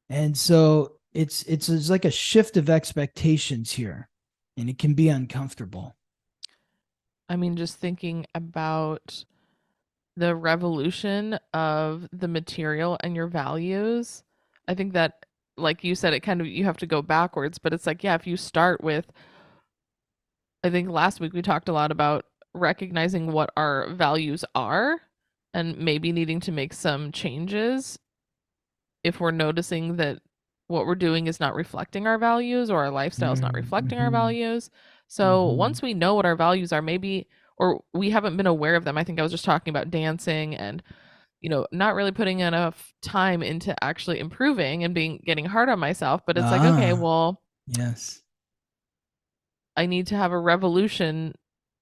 And so it's like a shift of expectations here, and it can be uncomfortable. I mean, just thinking about the revolution of the material and your values, I think that, like you said, you have to go backwards, but it's like, yeah, if you start with, I think last week we talked a lot about recognizing what our values are, and maybe needing to make some changes if we're noticing that what we're doing is not reflecting our values or our lifestyle is not reflecting our values. So once we know what our values are, maybe, or we haven't been aware of them. I think I was just talking about dancing and, not really putting enough time into actually improving and getting hard on myself. But it's like, okay, well, yes. I need to have a revolution.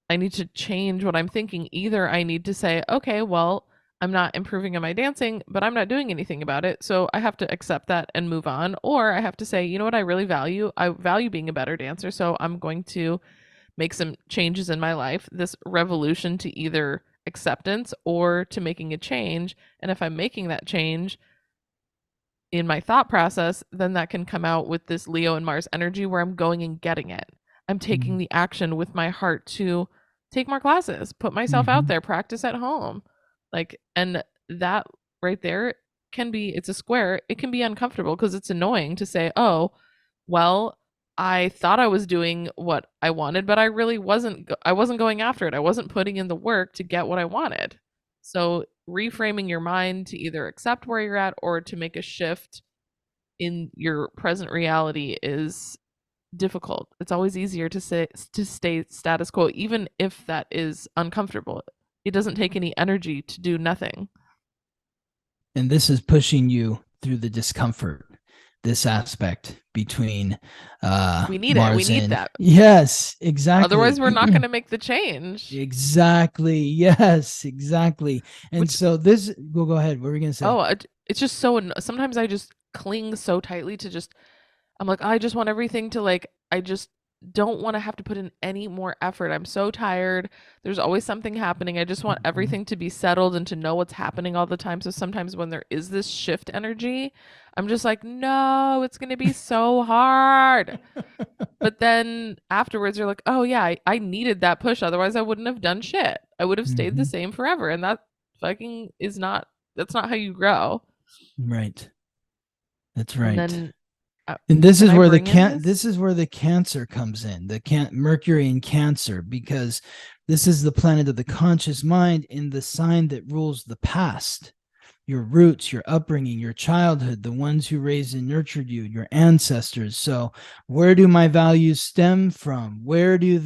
I need to change what I'm thinking. Either I need to say, okay, well, I'm not improving in my dancing, but I'm not doing anything about it. So I have to accept that and move on. Or I have to say, you know what I really value? I value being a better dancer. So I'm going to make some changes in my life. This revolution to either acceptance or to making a change. And if I'm making that change in my thought process, then that can come out with this Leo and Mars energy where I'm going and getting it. I'm taking the action with my heart to take more classes, put myself out there, practice at home. And that right there it's a square. It can be uncomfortable because it's annoying to say, oh, well, I thought I was doing what I wanted, but I really wasn't. I wasn't going after it. I wasn't putting in the work to get what I wanted. So reframing your mind to either accept where you're at or to make a shift in your present reality is difficult. It's always easier to stay status quo, even if that is uncomfortable. It doesn't take any energy to do nothing. And this is pushing you through the discomfort. This aspect between we need Mars we need that. Yes, exactly. Otherwise, we're not going to make the change. Exactly. Yes, exactly. And so this, we'll go ahead. What were we going to say? Oh, it's just so. Sometimes I just cling so tightly to just. I'm like, I just want everything to I just don't want to have to put in any more effort. I'm so tired. There's always something happening. I just want everything to be settled and to know what's happening all the time. So sometimes when there is this shift energy, I'm just like, no, it's going to be so hard. But then afterwards, you're like, oh, yeah, I needed that push. Otherwise, I wouldn't have done shit. I would have stayed the same forever. And that fucking that's not how you grow. Right. That's right. And then and this is where this is where the Cancer comes in, Mercury in Cancer, because this is the planet of the conscious mind in the sign that rules the past, your roots, your upbringing, your childhood, the ones who raised and nurtured you, your ancestors. So where do my values stem from? Where do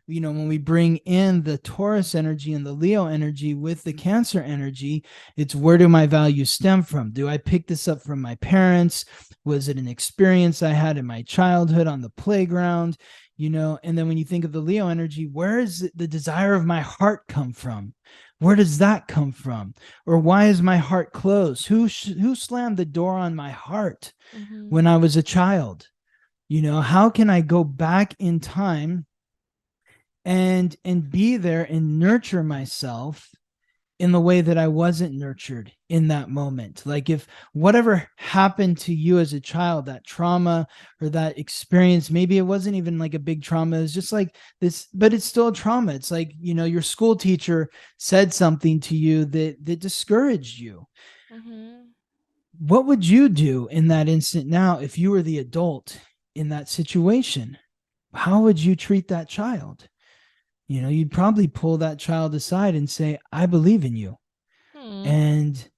when we bring in the Taurus energy and the Leo energy with the Cancer energy, it's where do my values stem from? Do I pick this up from my parents? Was it an experience I had in my childhood on the playground? And then when you think of the Leo energy, where is the desire of my heart come from? Where does that come from? Or why is my heart closed? Who slammed the door on my heart when I was a child? How can I go back in time and be there and nurture myself in the way that I wasn't nurtured in that moment? Like if whatever happened to you as a child, that trauma or that experience, maybe it wasn't even like a big trauma. It's just like this, but it's still a trauma. It's like, your school teacher said something to you that discouraged you. What would you do in that instant now if you were the adult in that situation? How would you treat that child? You'd probably pull that child aside and say, I believe in you. And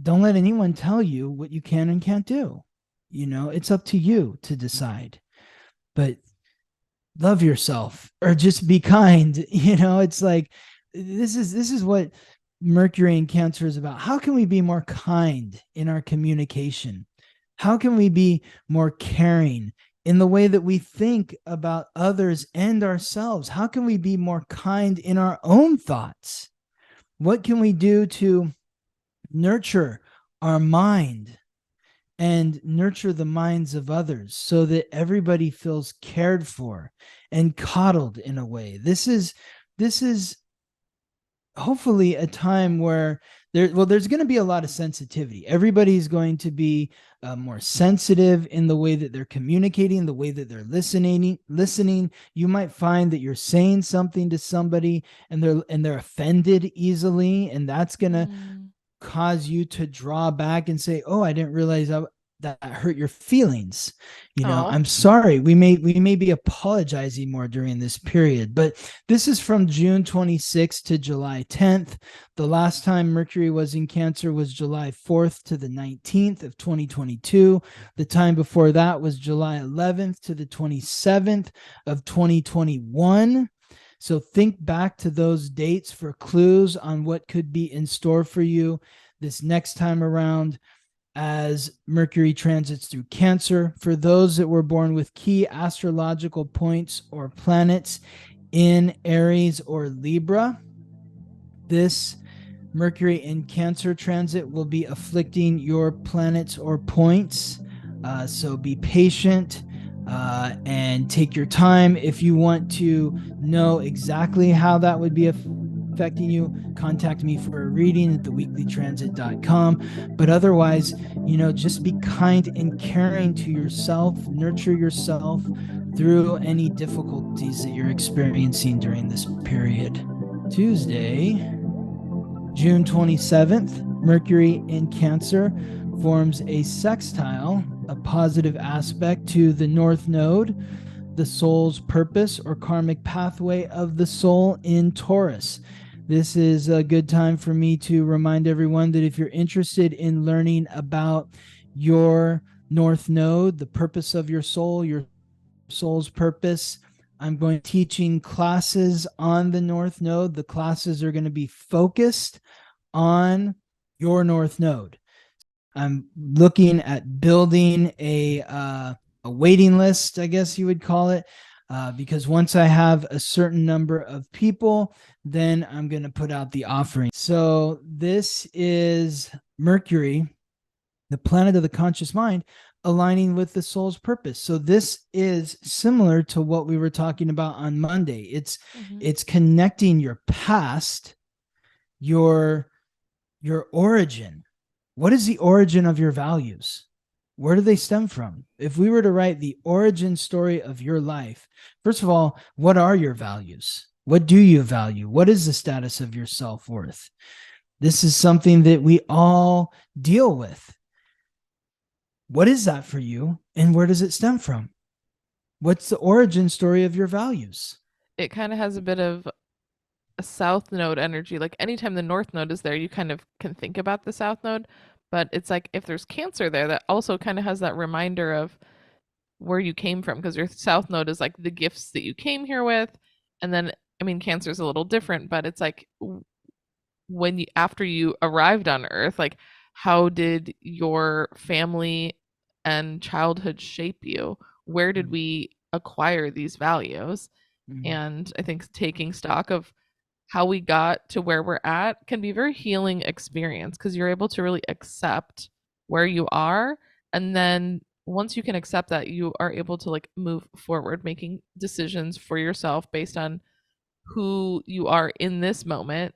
don't let anyone tell you what you can and can't do. It's up to you to decide. But love yourself or just be kind. It's like, this is what Mercury in Cancer is about. How can we be more kind in our communication? How can we be more caring in the way that we think about others and ourselves? How can we be more kind in our own thoughts? What can we do to nurture our mind and nurture the minds of others so that everybody feels cared for and coddled in a way? This is hopefully a time where there's going to be a lot of sensitivity. Everybody's going to be more sensitive in the way that they're communicating, the way that they're listening. You might find that you're saying something to somebody and they're offended easily, and that's going to cause you to draw back and say, oh, I didn't realize that hurt your feelings. Oh. I'm sorry. We may be apologizing more during this period, but this is from June 26th to July 10th. The last time Mercury was in Cancer was July 4th to the 19th of 2022. The time before that was July 11th to the 27th of 2021. So think back to those dates for clues on what could be in store for you this next time around as Mercury transits through Cancer. For those that were born with key astrological points or planets in Aries or Libra, this Mercury in Cancer transit will be afflicting your planets or points. So be patient and take your time. If you want to know exactly how that would be affecting you, contact me for a reading at theweeklytransit.com. But otherwise, just be kind and caring to yourself, nurture yourself through any difficulties that you're experiencing during this period. Tuesday, June 27th, Mercury in Cancer forms a sextile, a positive aspect to the North Node, the soul's purpose or karmic pathway of the soul in Taurus. This is a good time for me to remind everyone that if you're interested in learning about your North Node, the purpose of your soul's purpose, I'm going to be teaching classes on the North Node. The classes are going to be focused on your North Node. I'm looking at building a waiting list, I guess you would call it, because once I have a certain number of people, then I'm going to put out the offering. So this is Mercury, the planet of the conscious mind, aligning with the soul's purpose. So this is similar to what we were talking about on Monday. It's connecting your past, your origin. What is the origin of your values? Where do they stem from? If we were to write the origin story of your life, first of all, what are your values? What do you value? What is the status of your self-worth? This is something that we all deal with. What is that for you, and where does it stem from? What's the origin story of your values? It kind of has a bit of a South Node energy. Like anytime the North Node is there, you kind of can think about the South Node. But it's like if there's Cancer there, that also kind of has that reminder of where you came from, because your South Node is like the gifts that you came here with. And then, Cancer is a little different, but it's like after you arrived on Earth, like how did your family and childhood shape you? Where did we acquire these values? And I think taking stock of how we got to where we're at can be a very healing experience, because you're able to really accept where you are. And then once you can accept that, you are able to like move forward, making decisions for yourself based on who you are in this moment.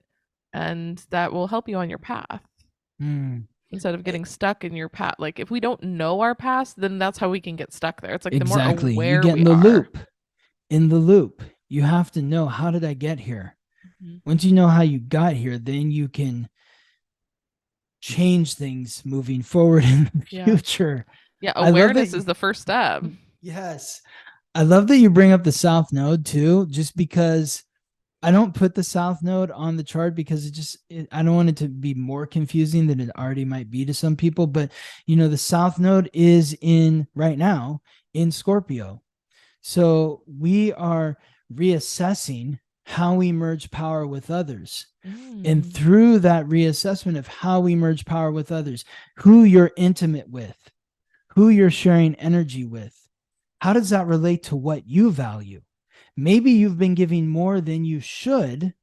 And that will help you on your path. Instead of getting stuck in your past. Like if we don't know our past, then that's how we can get stuck there. It's like the more aware you get we in the are. loop. In the loop, you have to know, how did I get here? Once you know how you got here, then you can change things moving forward in the future. Yeah, awareness is the first step. Yes. I love that you bring up the South Node too, just because I don't put the South Node on the chart because I don't want it to be more confusing than it already might be to some people. But, the South Node is right now in Scorpio. So we are reassessing how we merge power with others. And through that reassessment of how we merge power with others, who you're intimate with, who you're sharing energy with, how does that relate to what you value? Maybe you've been giving more than you should,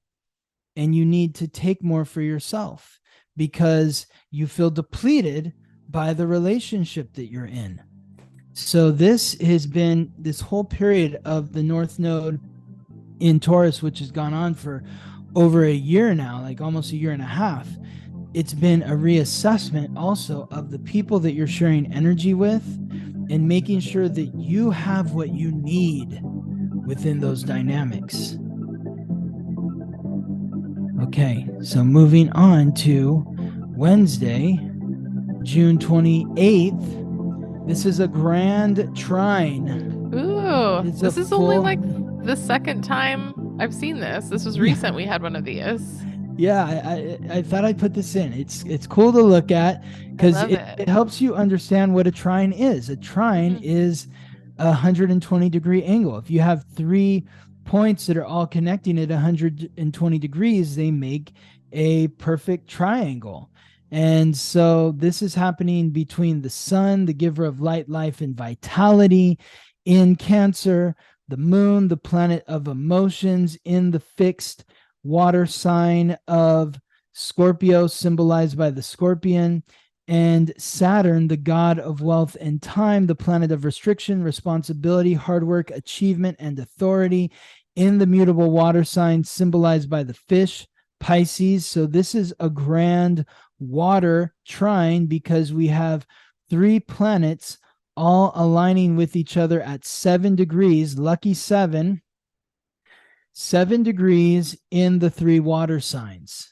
and you need to take more for yourself because you feel depleted by the relationship that you're in. So this has been this whole period of the North Node in Taurus, which has gone on for over a year now, like almost a year and a half. It's been a reassessment also of the people that you're sharing energy with and making sure that you have what you need within those dynamics. Okay, so moving on to Wednesday, June 28th, This is a grand trine. Ooh, It's a this is only full. like the second time I've seen this. This was Yeah. recent. We had one of these. Yeah, I thought I'd put this in. It's cool to look at I because love it it. helps you understand what a trine is. A trine Mhm. is a 120-degree angle. If you have three points that are all connecting at 120 degrees, they make a perfect triangle. And so this is happening between the sun, the giver of light, life, and vitality, in Cancer, the moon, the planet of emotions, in the fixed water sign of Scorpio, symbolized by the scorpion, and Saturn, the god of wealth and time, the planet of restriction, responsibility, hard work, achievement, and authority, in the mutable water sign, symbolized by the fish, Pisces. So this is a grand water trine because we have three planets all aligning with each other at 7 degrees, lucky 7 degrees in the three water signs.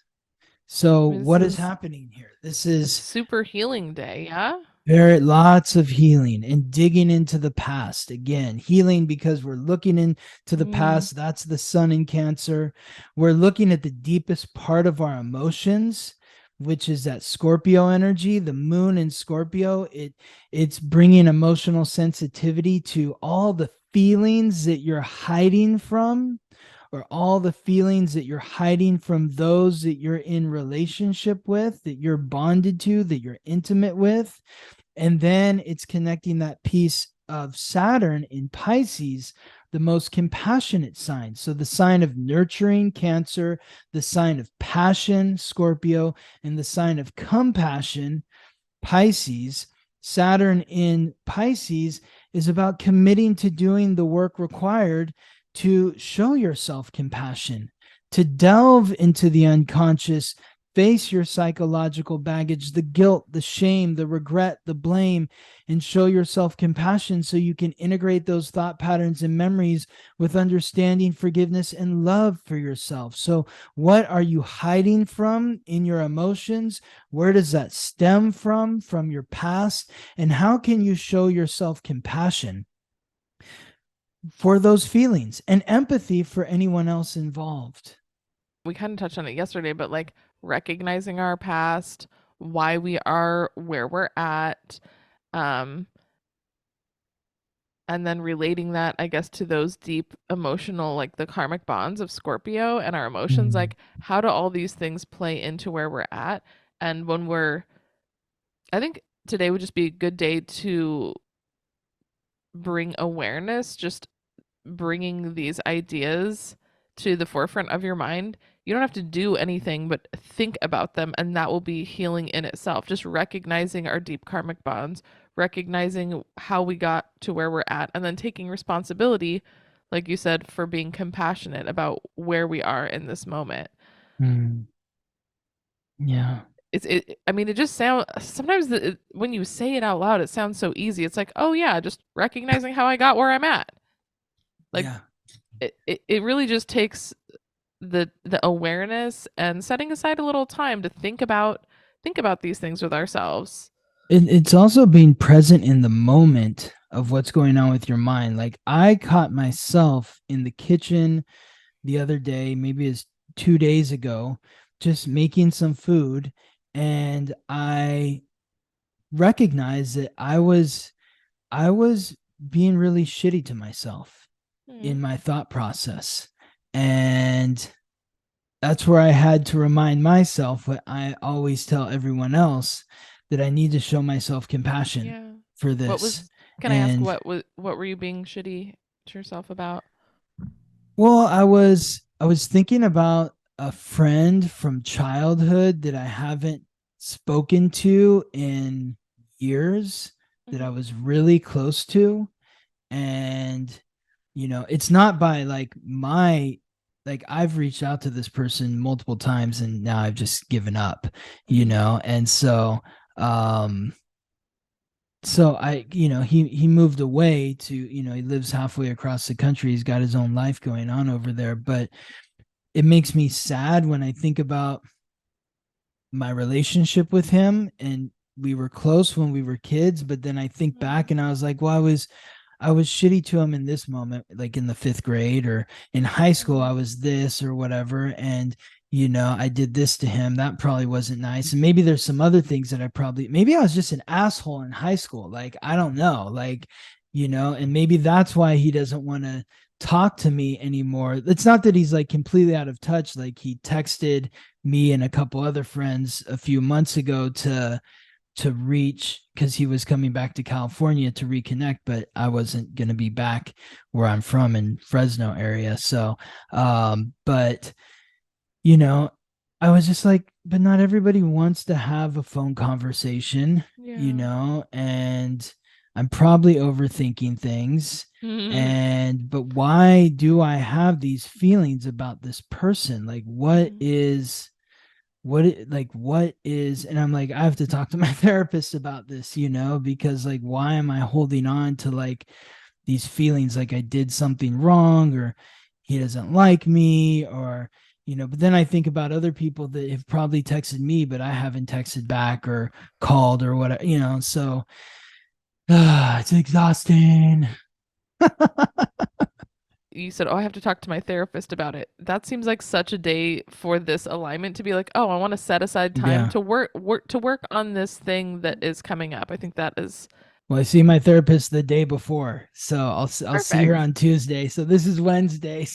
So I mean, this what is is happening here? This a is super healing day. Yeah. very lots of healing and digging into the past. Again, healing because we're looking into the Mm. past. That's the sun in Cancer. We're looking at the deepest part of our emotions, which is that Scorpio energy. The moon in Scorpio, it's bringing emotional sensitivity to all the feelings that you're hiding from, or all the feelings that you're hiding from those that you're in relationship with, that you're bonded to, that you're intimate with. And then it's connecting that piece of Saturn in Pisces, the most compassionate sign. So the sign of nurturing, Cancer, the sign of passion, Scorpio, and the sign of compassion, Pisces. Saturn in Pisces is about committing to doing the work required to show yourself compassion, to delve into the unconscious, face your psychological baggage, the guilt, the shame, the regret, the blame, and show yourself compassion so you can integrate those thought patterns and memories with understanding, forgiveness, and love for yourself. So, what are you hiding from in your emotions? Where does that stem from? From your past? And how can you show yourself compassion for those feelings and empathy for anyone else involved? We kind of touched on it yesterday, but like recognizing our past, why we are where we're at, um, and then relating that, I guess, to those deep emotional, like the karmic bonds of Scorpio and our emotions. Mm. Like, how do all these things play into where we're at? And when I think today would just be a good day to bring awareness, just bringing these ideas to the forefront of your mind. You don't have to do anything but think about them, and that will be healing in itself. Just recognizing our deep karmic bonds, recognizing how we got to where we're at, and then taking responsibility, like you said, for being compassionate about where we are in this moment. Mm. Yeah. I mean, it just sounds sometimes when you say it out loud, it sounds so easy. It's like, oh yeah, just recognizing how I got where I'm at. Like Yeah. it really just takes the awareness and setting aside a little time to think about these things with ourselves. It's also being present in the moment of what's going on with your mind. Like I caught myself in the kitchen the other day, maybe it's 2 days ago, just making some food, and I recognized that I was being really shitty to myself Mm, in my thought process. And that's where I had to remind myself what I always tell everyone else, that I need to show myself compassion yeah. for What this. was Can I ask And what were you being shitty to yourself about? well, I was thinking about a friend from childhood that I haven't spoken to in years, that I Mhm. was really close to. And it's not by like I've reached out to this person multiple times and now I've just given up, Mhm. and um so he moved away to, he lives halfway across the country. He's got his own life going on over there, but it makes me sad when I think about my relationship with him, and we were close when we were kids, but then I think Mhm. back and I was like, well, I was shitty to him in this moment, like in the 5th grade, or in high school, I Mhm. was this or whatever. And, I did this to him. That probably wasn't nice. And maybe there's some other things that maybe I was just an asshole in high school. Like, I don't know. Like, and maybe that's why he doesn't want to talk to me anymore. It's not that he's like completely out of touch. Like, he texted me and a couple other friends a few months ago to reach, because he was coming back to California to reconnect, but I wasn't going to be back where I'm from in Fresno area. So, but you know, I was just like, but not everybody wants to have a phone conversation, Yeah. and I'm probably overthinking things. Mhm. But why do I have these feelings about this person? Like, Mhm. what is, and I'm like, I have to talk to my therapist about this, because like, why am I holding on to like these feelings, like I did something wrong, or he doesn't like me, or but then I think about other people that have probably texted me but I haven't texted back or called or whatever, so it's exhausting. You said, "Oh, I have to talk to my therapist about it." That seems like such a day for this alignment to be like, "Oh, I want to set aside time Yeah. to work on this thing that is coming up." I think that is Well, I see my therapist the day before, so I'll see her perfect. on Tuesday. So this is Wednesday.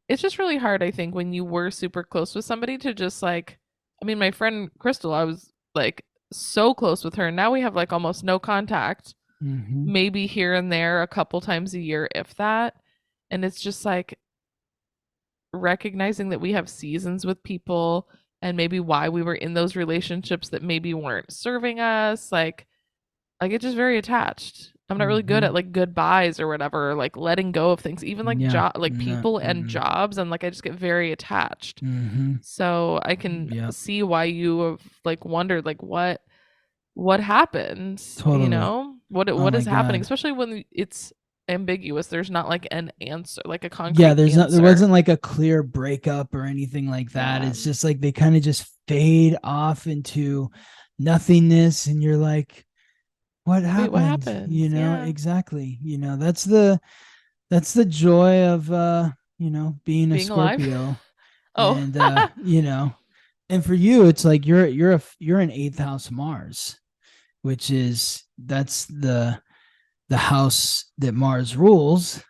It's just really hard, I think, when you were super close with somebody to just like, I mean, my friend Crystal, I was like so close with her. Now we have like almost no contact, Mm-hmm. maybe here and there a couple times a year, if that. And it's just like recognizing that we have seasons with people and maybe why we were in those relationships that maybe weren't serving us. I get just very attached. I'm not really good Mm-hmm. at like goodbyes or whatever, or, like letting go of things, even like Yeah. like No. people and Mm-mm. jobs, and like I just get very attached. Mm-hmm. So I can Yeah. see why you have like wondered like what happened, Totally. Oh what my is happening, God. especially when it's ambiguous. There's not like an answer, like a Yeah, concrete there answer. wasn't like a clear breakup or anything like that. Yeah. It's just like they kind of just fade off into nothingness, and you're like, what Wait, what happened? happened? Yeah. Exactly. That's the joy of being a Being alive. Scorpio. Oh. And and for you it's like you're an eighth house Mars, which is that's the house that Mars rules,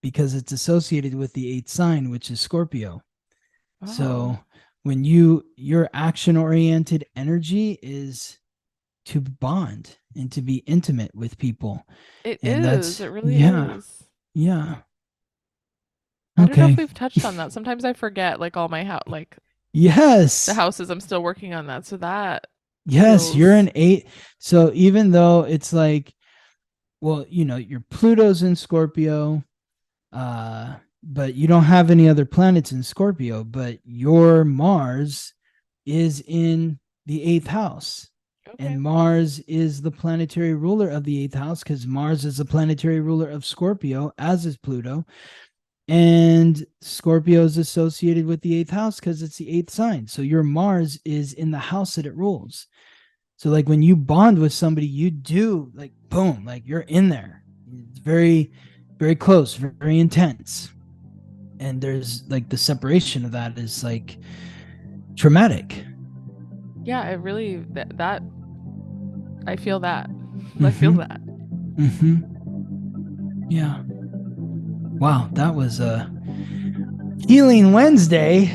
because it's associated with the eighth sign, which is Scorpio. Oh. So when your action oriented energy is to bond and to be intimate with people. It And is. that's, It really yeah, is. yeah. I don't know if Okay. we've touched on that. Sometimes I forget like all my like the Yes. houses. I'm still working on that. So that Yes, you're feels an eight. So even though it's like, well, your Pluto's in Scorpio, but you don't have any other planets in Scorpio, but your Mars is in the eighth house. okay. And Mars is the planetary ruler of the eighth house, because Mars is the planetary ruler of Scorpio, as is Pluto. And Scorpio is associated with the eighth house because it's the eighth sign. So your Mars is in the house that it rules. So like when you bond with somebody, you do like boom, like you're in there. It's very, very close, very intense. And there's like the separation of that is like traumatic. Yeah, it really that I feel that. I feel Mm-hmm. that. Mm-hmm. Yeah. Wow, that was a healing Wednesday.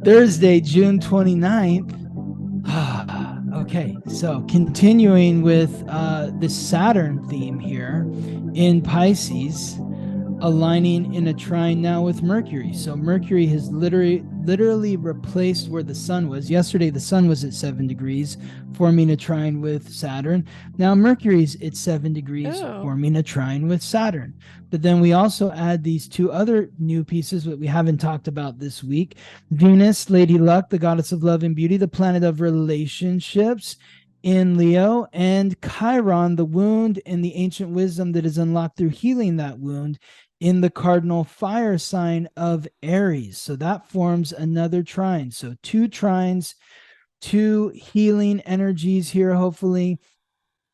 Thursday, June 29th. Okay, so continuing with the Saturn theme here in Pisces, aligning in a trine now with Mercury. So Mercury has literally replaced where the sun was. Yesterday the sun was at 7 degrees, forming a trine with Saturn. Now Mercury's at 7 degrees, Oh. forming a trine with Saturn. But then we also add these two other new pieces that we haven't talked about this week. Venus, Lady Luck, the goddess of love and beauty, the planet of relationships in Leo, and Chiron, the wound and the ancient wisdom that is unlocked through healing that wound in the cardinal fire sign of Aries. So that forms another trine. So two trines, two healing energies here, hopefully.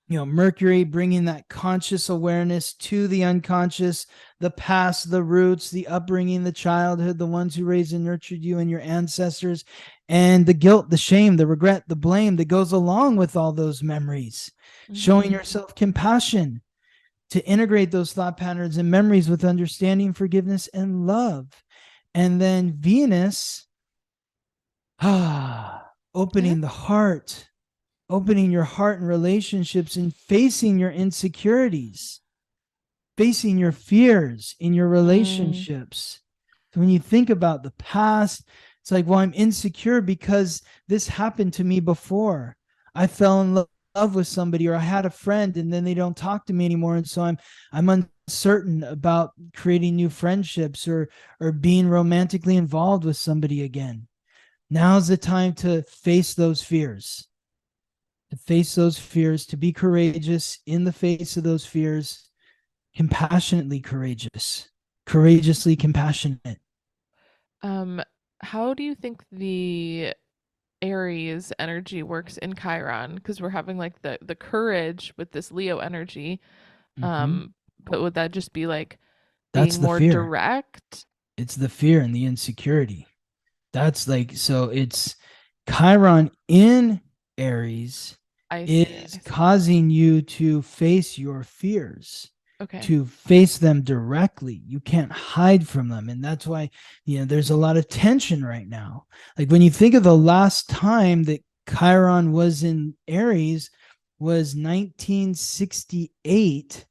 Mercury bringing that conscious awareness to the unconscious, the past, the roots, the upbringing, the childhood, the ones who raised and nurtured you and your ancestors, and the guilt, the shame, the regret, the blame that goes along with all those memories. Showing yourself compassion to integrate those thought patterns and memories with understanding, forgiveness, and love. And then Venus, opening the heart, opening your heart and relationships and facing your insecurities, facing your fears in your relationships. So when you think about the past, it's like, well, I'm insecure because this happened to me before. I fell in love with somebody, or I had a friend and then they don't talk to me anymore. And so I'm uncertain about creating new friendships or being romantically involved with somebody again. Now's the time to face those fears. To be courageous in the face of those fears, compassionately courageous, courageously compassionate. How do you think the Aries energy works in Chiron? Because we're having like the courage with this Leo energy. But would that just be like That's being the more fear. direct? It's the fear and the insecurity. That's like, so it's Chiron in Aries is causing you to face your fears, to face them directly. You can't hide from them. And that's why, there's a lot of tension right now. Like when you think of the last time that Chiron was in Aries was 1968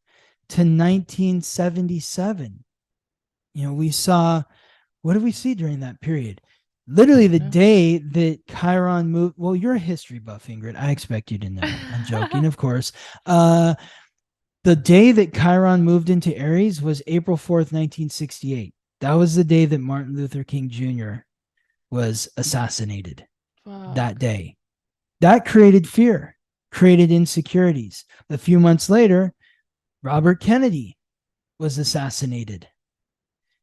to 1977. We saw, what did we see during that period? Literally the day that Chiron moved. Well, you're a history buff, Ingrid. I expect you to know. I'm joking, of course. The day that Chiron moved into Aries was April 4th, 1968. That was the day that Martin Luther King Jr. was assassinated. That day. That created fear, created insecurities. A few months later, Robert Kennedy was assassinated.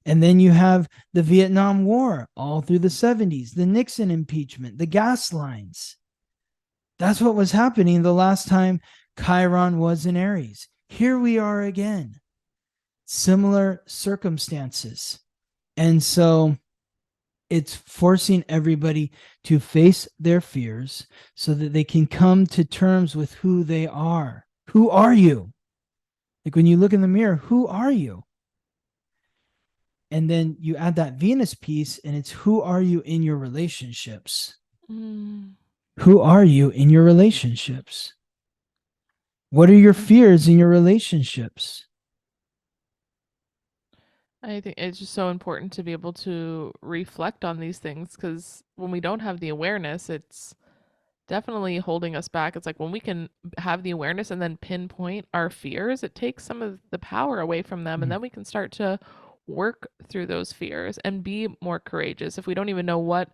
And then you have the Vietnam War all through the 70s, the Nixon impeachment, the gas lines. That's what was happening the last time Chiron was in Aries. Here we are again. Similar circumstances. And so it's forcing everybody to face their fears so that they can come to terms with who they are. Who are you? Like when you look in the mirror, who are you? And then you add that Venus piece, and it's who are you in your relationships? Who are you in your relationships? What are your fears in your relationships? I think it's just so important to be able to reflect on these things, because when we don't have the awareness, it's definitely holding us back. It's like when we can have the awareness and then pinpoint our fears, it takes some of the power away from them, and then we can start to work through those fears and be more courageous. If we don't even know what,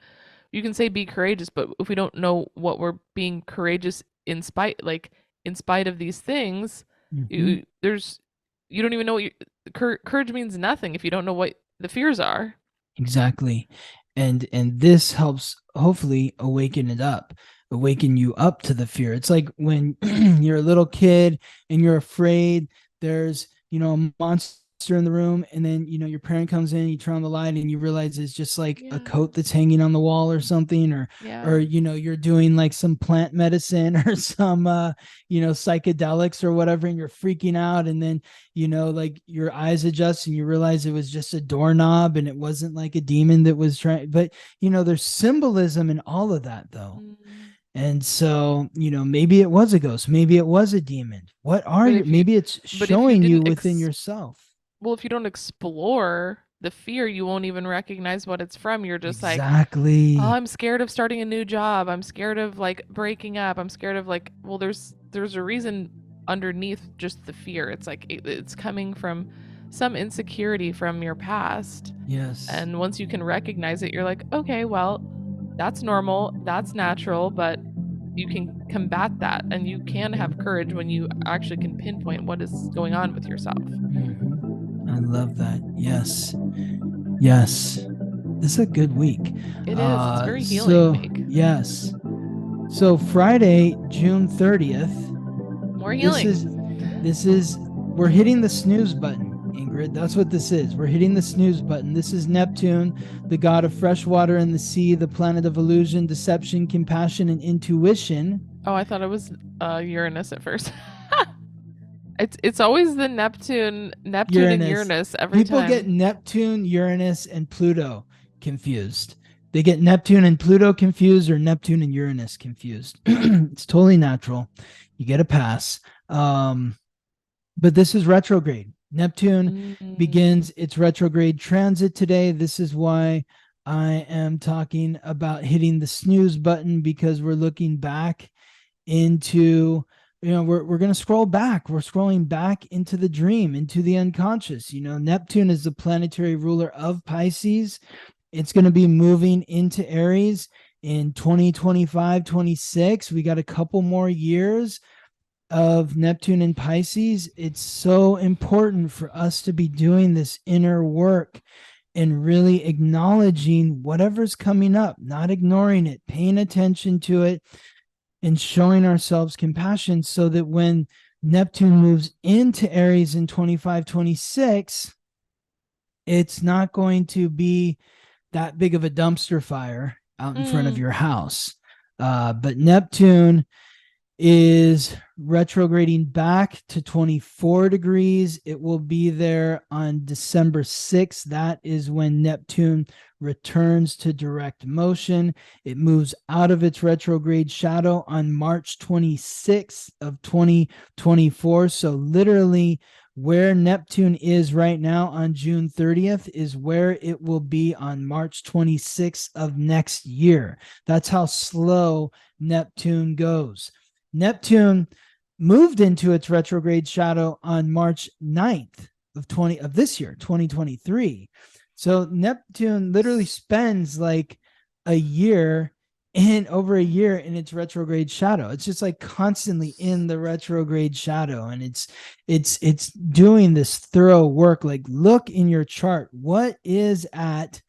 you can say be courageous, but if we don't know what we're being courageous in spite of these things, you don't even know what courage means. Nothing if you don't know what the fears are. Exactly. And this helps hopefully awaken you up to the fear. It's like when you're a little kid and you're afraid there's, a monster in the room, and then your parent comes in, you turn on the light and you realize it's just like a coat that's hanging on the wall or something, or you're doing like some plant medicine or some psychedelics or whatever, and you're freaking out, and then like your eyes adjust and you realize it was just a doorknob and it wasn't like a demon that was trying. But there's symbolism in all of that though. And so, maybe it was a ghost, maybe it was a demon. What are you? Maybe it's showing you within yourself. Well, if you don't explore the fear, you won't even recognize what it's from. You're just like, oh, I'm scared of starting a new job. I'm scared of like breaking up. I'm scared of like, well, there's a reason underneath just the fear. It's like it's coming from some insecurity from your past. Yes. And once you can recognize it, you're like, okay, well, that's normal, that's natural, but you can combat that, and you can have courage when you actually can pinpoint what is going on with yourself. I love that. Yes. Yes. This is a good week. It is. It's a very healing week. Yes. So Friday, June 30th, More this healing. is we're hitting the snooze button, Ingrid. That's what this is. We're hitting the snooze button. This is Neptune, the god of fresh water and the sea, the planet of illusion, deception, compassion, and intuition. Oh, I thought it was Uranus at first. It's always the Neptune and Uranus every People time. get Neptune, Uranus, and Pluto confused. They get Neptune and Pluto confused or Neptune and Uranus confused. It's totally natural. You get a pass. But this is retrograde. Neptune begins its retrograde transit today. This is why I am talking about hitting the snooze button, because we're looking back into, we're going to scroll back. We're scrolling back into the dream, into the unconscious. Neptune is the planetary ruler of Pisces. It's going to be moving into Aries in 2025, 26. We got a couple more years of Neptune and Pisces. It's so important for us to be doing this inner work and really acknowledging whatever's coming up, not ignoring it, paying attention to it, and showing ourselves compassion, so that when Neptune moves into Aries in 25, 26, it's not going to be that big of a dumpster fire out in front of your house. But Neptune is retrograding back to 24 degrees. It will be there on December 6th. That is when Neptune returns to direct motion. It moves out of its retrograde shadow on March 26th of 2024. So literally where Neptune is right now on June 30th is where it will be on March 26th of next year. That's how slow Neptune goes. Neptune moved into its retrograde shadow on March 9th of this year, 2023. So Neptune literally spends like over a year in its retrograde shadow. It's just like constantly in the retrograde shadow, and it's doing this thorough work. Like, look in your chart, what is at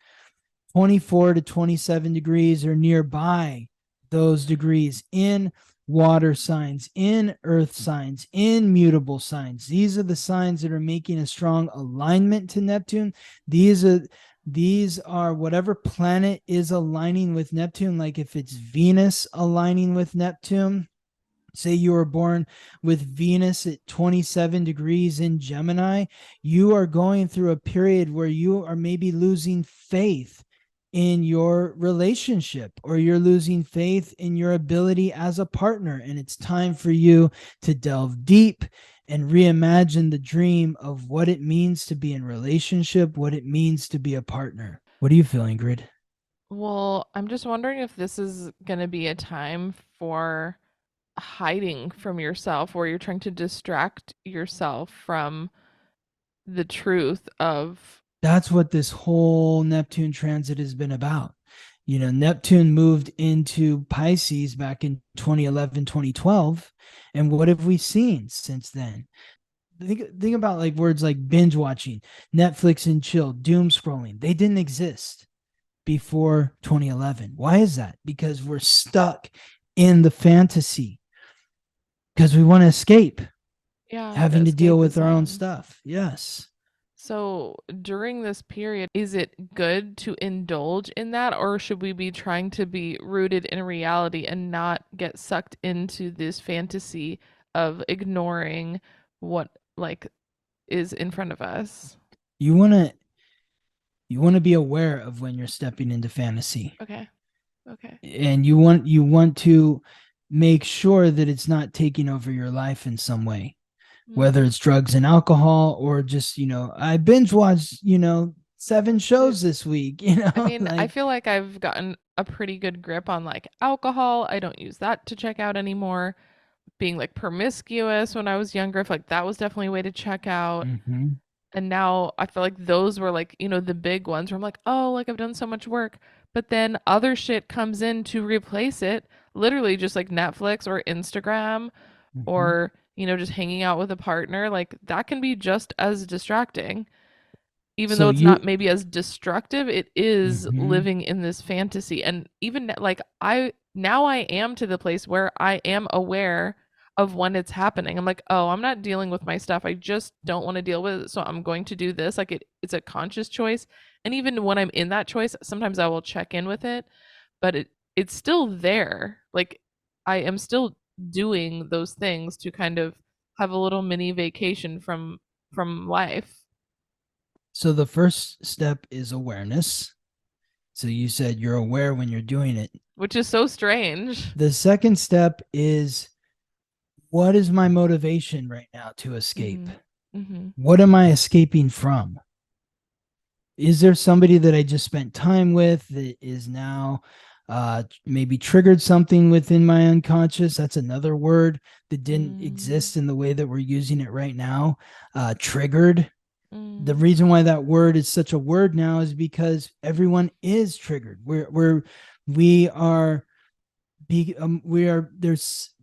24 to 27 degrees or nearby those degrees in water signs, in earth signs, in mutable signs. These are the signs that are making a strong alignment to Neptune. These are whatever planet is aligning with Neptune. Like if it's Venus aligning with Neptune, say you were born with Venus at 27 degrees in Gemini, you are going through a period where you are maybe losing faith in your relationship, or you're losing faith in your ability as a partner. And it's time for you to delve deep and reimagine the dream of what it means to be in relationship, what it means to be a partner. What are you feeling, Ingrid? Well, I'm just wondering if this is going to be a time for hiding from yourself, where you're trying to distract yourself from the truth of. That's what this whole Neptune transit has been about. Neptune moved into Pisces back in 2011, 2012. And what have we seen since then? Think about like words like binge watching, Netflix and chill, doom scrolling. They didn't exist before 2011. Why is that? Because we're stuck in the fantasy, because we want to escape having to deal with our own stuff. Yes. So during this period, is it good to indulge in that, or should we be trying to be rooted in reality and not get sucked into this fantasy of ignoring what is in front of us? You want to be aware of when you're stepping into fantasy. Okay. And you want to make sure that it's not taking over your life in some way. Whether it's drugs and alcohol, or just, I binge watched, 7 shows this week, I mean, I feel like I've gotten a pretty good grip on alcohol. I don't use that to check out anymore. Being promiscuous when I was younger, I feel like that was definitely a way to check out. Mm-hmm. And now I feel like those were the big ones where I'm like, oh, I've done so much work. But then other shit comes in to replace it. Literally just Netflix or Instagram, or just hanging out with a partner. That can be just as distracting. even So though it's you not maybe as destructive, it is Mhm. living in this fantasy. And even like I am to the place where I am aware of when it's happening. I'm like, oh, I'm not dealing with my stuff. I just don't want to deal with it. So I'm going to do this. Like it's a conscious choice. And even when I'm in that choice, sometimes I will check in with it, but it's still there. Like I am still doing those things to kind of have a little mini vacation from life, So the first step is awareness. So you said you're aware when you're doing it. which is so strange. The second step is, what is my motivation right now to escape? Mhm. Mhm. What am I escaping from? Is there somebody that I just spent time with that is now maybe triggered something within my unconscious? That's another word that didn't Mm. exist in the way that we're using it right now. Triggered. The Mm. reason why that word is such a word now is because everyone is triggered. We are we are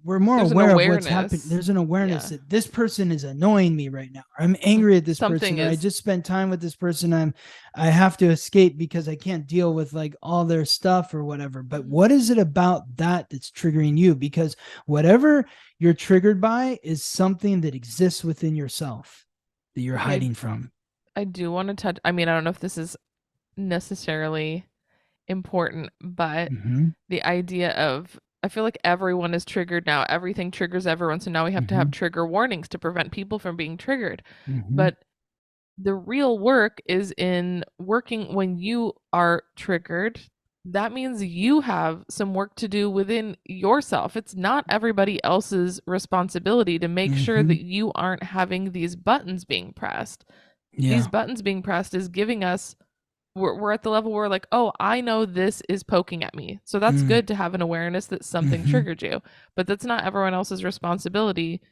we're more There's an aware of what's happening. awareness. There's an awareness Yeah. that this person is annoying me right now. I'm angry at this Something person, or I is just spent time with this person. I have to escape because I can't deal with like all their stuff or whatever. But mm, what is it about that that's triggering you? Because whatever you're triggered by is something that exists within yourself that you're okay. hiding from. I do want to touch. I mean, I don't know if this is necessarily important, but Mm-hmm. the idea of I feel like everyone is triggered now. Everything triggers everyone, so now we have to Mm-hmm. have trigger warnings to prevent people from being triggered. Mm-hmm. But the real work is in working when you are triggered. That means you have some work to do within yourself. It's not everybody else's responsibility to make sure Mm-hmm. that you aren't having these buttons being pressed. These Yeah. buttons being pressed is giving us we're at the level where like, oh, I know this is poking at me. So that's Mm. good to have an awareness that something Mm-hmm. triggered you. But that's not everyone else's responsibility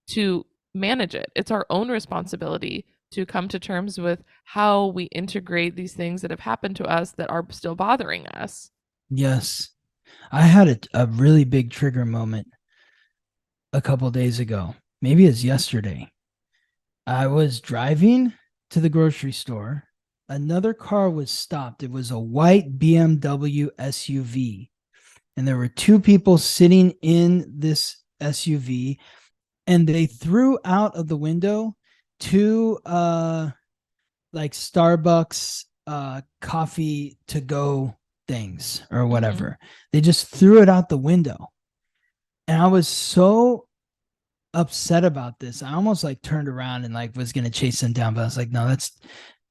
to manage it. It's our own responsibility to come to terms with how we integrate these things that have happened to us that are still bothering us. Yes. I had a really big trigger moment a couple days ago. Maybe it's yesterday. I was driving to the grocery store. Another car was stopped. It was a white BMW SUV. And there were two people sitting in this SUV, and they threw out of the window two like Starbucks coffee to go things or Mm-hmm. whatever. They just threw it out the window. And I was so upset about this. I almost like turned around and like was gonna chase them down, but I was like, no,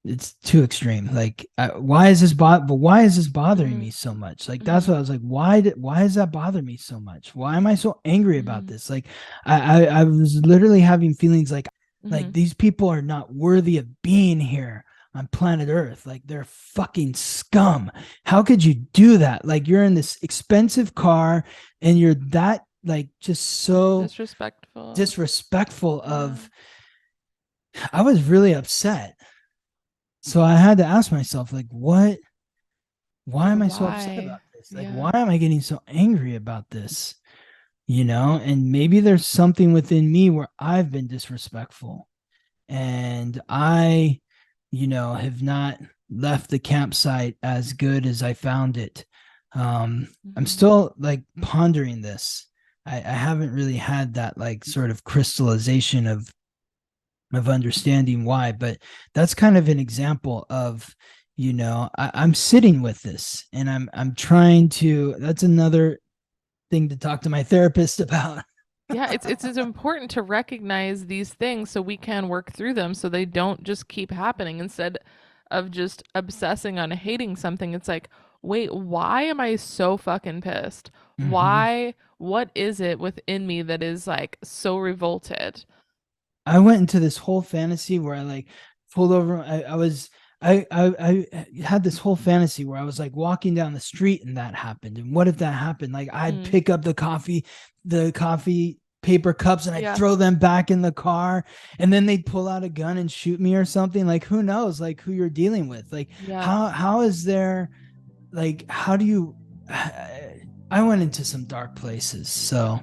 it's too extreme. Like, why is this bothering Mm-hmm. me so much? Like, that's Mm-hmm. what I was like. Why does that bother me so much? Why am I so angry about Mm-hmm. this? Like, I was literally having feelings like Mm-hmm. these people are not worthy of being here on planet Earth. Like, they're fucking scum. How could you do that? Like, you're in this expensive car and you're that like just so Disrespectful. disrespectful Yeah. of. I was really upset. So I had to ask myself, like, why Yeah, am I so upset why? about this? Like, Yeah. why am I getting so angry about this? And maybe there's something within me where I've been disrespectful and have not left the campsite as good as I found it. I'm Mm-hmm. still like pondering this. I haven't really had that like sort of crystallization of understanding why, but that's kind of an example of I'm sitting with this and I'm trying to. That's another thing to talk to my therapist about. Yeah, it's important to recognize these things so we can work through them so they don't just keep happening instead of just obsessing on hating something. It's like, wait, why am I so fucking pissed? Mm-hmm. Why? What is it within me that is like so revolted? I went into this whole fantasy where I like pulled over. I had this whole fantasy where I was like walking down the street and that happened. And what if that happened? Like, I'd Mm, pick up the coffee paper cups and I'd yeah, throw them back in the car, and then they'd pull out a gun and shoot me or something. Like, who knows like who you're dealing with? Like, yeah. how is there, like, how do you I went into some dark places. So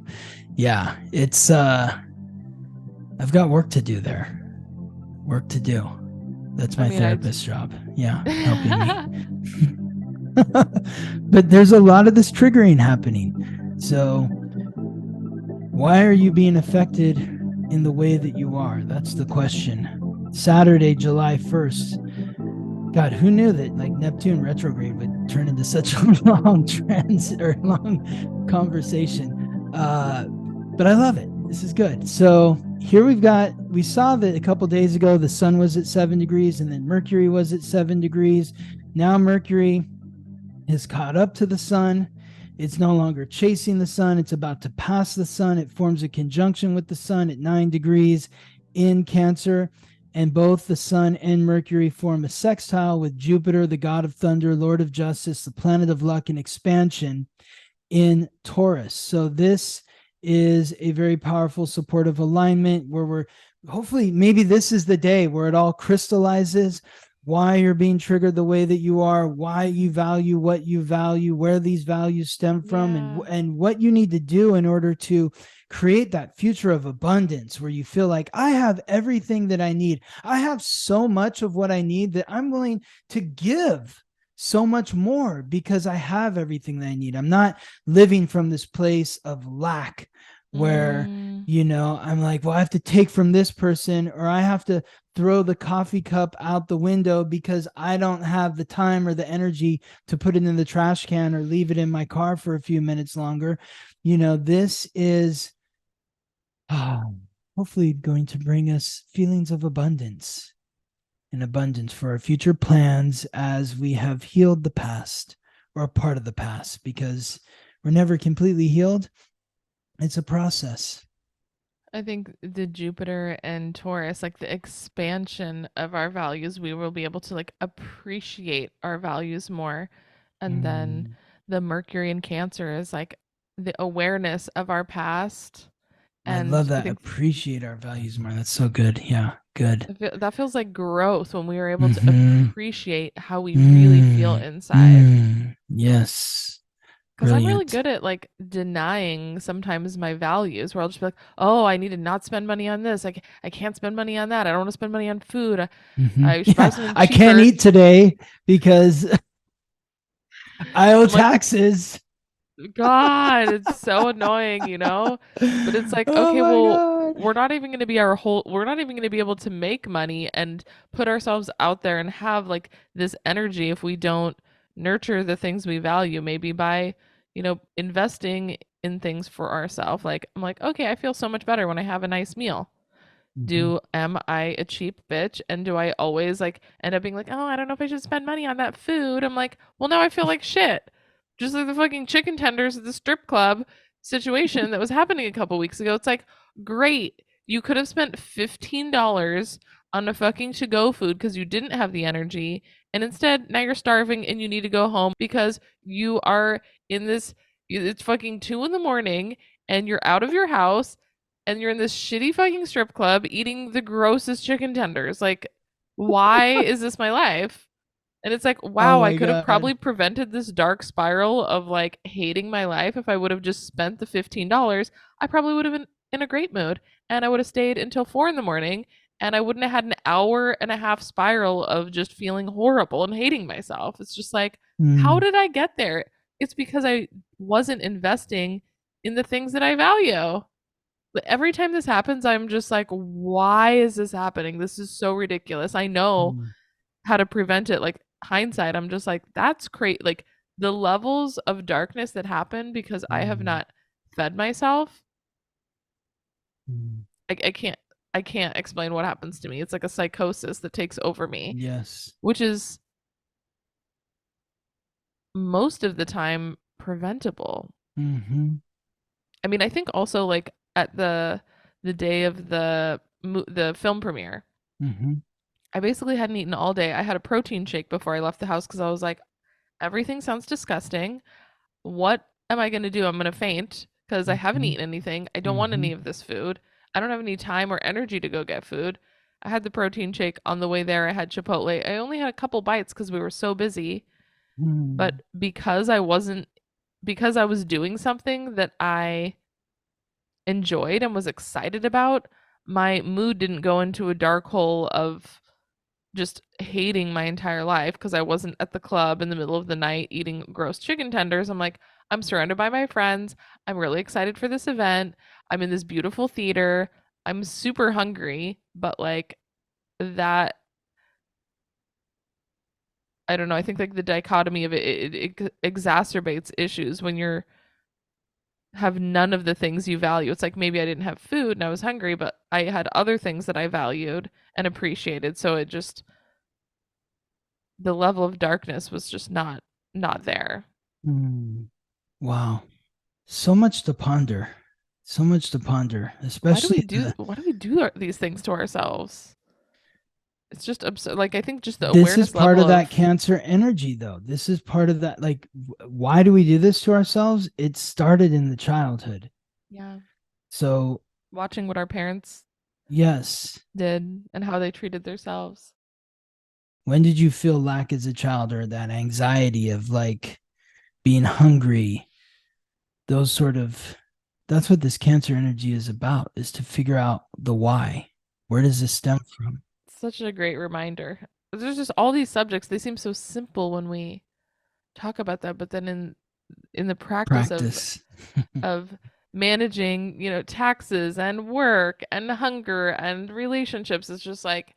yeah, it's I've got work to do there. Work to do. That's I my mean, I therapist's job. Yeah, helping me. But there's a lot of this triggering happening. So, why are you being affected in the way that you are? That's the question. Saturday, July 1st. God, who knew that like Neptune retrograde would turn into such a long long conversation? But I love it. This is good. So here we saw that a couple days ago the sun was at 7 degrees and then Mercury was at 7 degrees. Now Mercury is caught up to the sun. It's no longer chasing the sun. It's about to pass the sun. It forms a conjunction with the sun at 9 degrees in Cancer. And both the sun and Mercury form a sextile with Jupiter, the god of thunder, lord of justice, the planet of luck and expansion in Taurus. So this is a very powerful supportive alignment where we're hopefully, maybe this is the day where it all crystallizes, why you're being triggered the way that you are, why you value what you value, where these values stem from, and what you need to do in order to create that future of abundance where you feel like I have everything that I need. I have so much of what I need that I'm willing to give so much more because I have everything that I need. I'm not living from this place of lack where, I'm like, well, I have to take from this person or I have to throw the coffee cup out the window because I don't have the time or the energy to put it in the trash can or leave it in my car for a few minutes longer. This is hopefully going to bring us feelings of abundance and abundance for our future plans as we have healed the past or a part of the past, because we're never completely healed. It's a process. I think the Jupiter and Taurus, like the expansion of our values, we will be able to like appreciate our values more. And then the Mercury and Cancer is like the awareness of our past. And I love that. Appreciate our values more. That's so good. Yeah, good. That feels like growth when we were able to appreciate how we really feel inside. Yes. Because I'm really good at like denying sometimes my values, where I'll just be like, "Oh, I need to not spend money on this. I can't spend money on that. I don't want to spend money on food. I should buy something cheaper. I can't eat today because I owe taxes." God, it's so annoying, But it's like, okay, well, we're not even going to be able to make money and put ourselves out there and have like this energy if we don't nurture the things we value, maybe by, investing in things for ourselves. Like, I'm like, okay, I feel so much better when I have a nice meal. Am I a cheap bitch? And do I always like end up being like, oh, I don't know if I should spend money on that food? I'm like, well, now I feel like shit. Just like the fucking chicken tenders at the strip club situation that was happening a couple weeks ago. It's like, great. You could have spent $15 on a fucking to-go food because you didn't have the energy. And instead, now you're starving and you need to go home because you are in this, it's fucking 2 a.m. and you're out of your house and you're in this shitty fucking strip club eating the grossest chicken tenders. Like, why is this my life? And it's like, wow, I could have probably prevented this dark spiral of like hating my life if I would have just spent the $15. I probably would have been in a great mood and I would have stayed until 4 a.m. and I wouldn't have had an hour and a half spiral of just feeling horrible and hating myself. It's just like, how did I get there? It's because I wasn't investing in the things that I value. But every time this happens, I'm just like, why is this happening? This is so ridiculous. I know how to prevent it. Like, hindsight, I'm just like, that's crazy. Like, the levels of darkness that happen because I have not fed myself. I can't explain what happens to me. It's like a psychosis that takes over me. Yes. Which is most of the time preventable. I mean, I think also like at the day of the film premiere, I basically hadn't eaten all day. I had a protein shake before I left the house because I was like, everything sounds disgusting. What am I going to do? I'm going to faint because I haven't eaten anything. I don't want any of this food. I don't have any time or energy to go get food. I had the protein shake on the way there. I had Chipotle. I only had a couple bites because we were so busy. But because I was doing something that I enjoyed and was excited about, my mood didn't go into a dark hole of just hating my entire life because I wasn't at the club in the middle of the night eating gross chicken tenders. I'm like, I'm surrounded by my friends. I'm really excited for this event. I'm in this beautiful theater. I'm super hungry, but like that, I don't know. I think like the dichotomy of it exacerbates issues when you're have none of the things you value. It's like maybe I didn't have food and I was hungry, but I had other things that I valued and appreciated. So it just the level of darkness was just not there. Wow. So much to ponder. So much to ponder, especially Why do we do these things to ourselves? It's just absurd. Like I think just the this is awareness part level of that of cancer energy though. This is part of that, like, why do we do this to ourselves? It started in the childhood. yeah, So watching what our parents yes. did and how they treated themselves. When did you feel lack as a child, or that anxiety of like being hungry? Those sort of, that's what this cancer energy is about, is to figure out the why. Where does this stem from? Such a great reminder. There's just all these subjects. They seem so simple when we talk about that, but then in the practice Practice. of managing, taxes and work and hunger and relationships, it's just like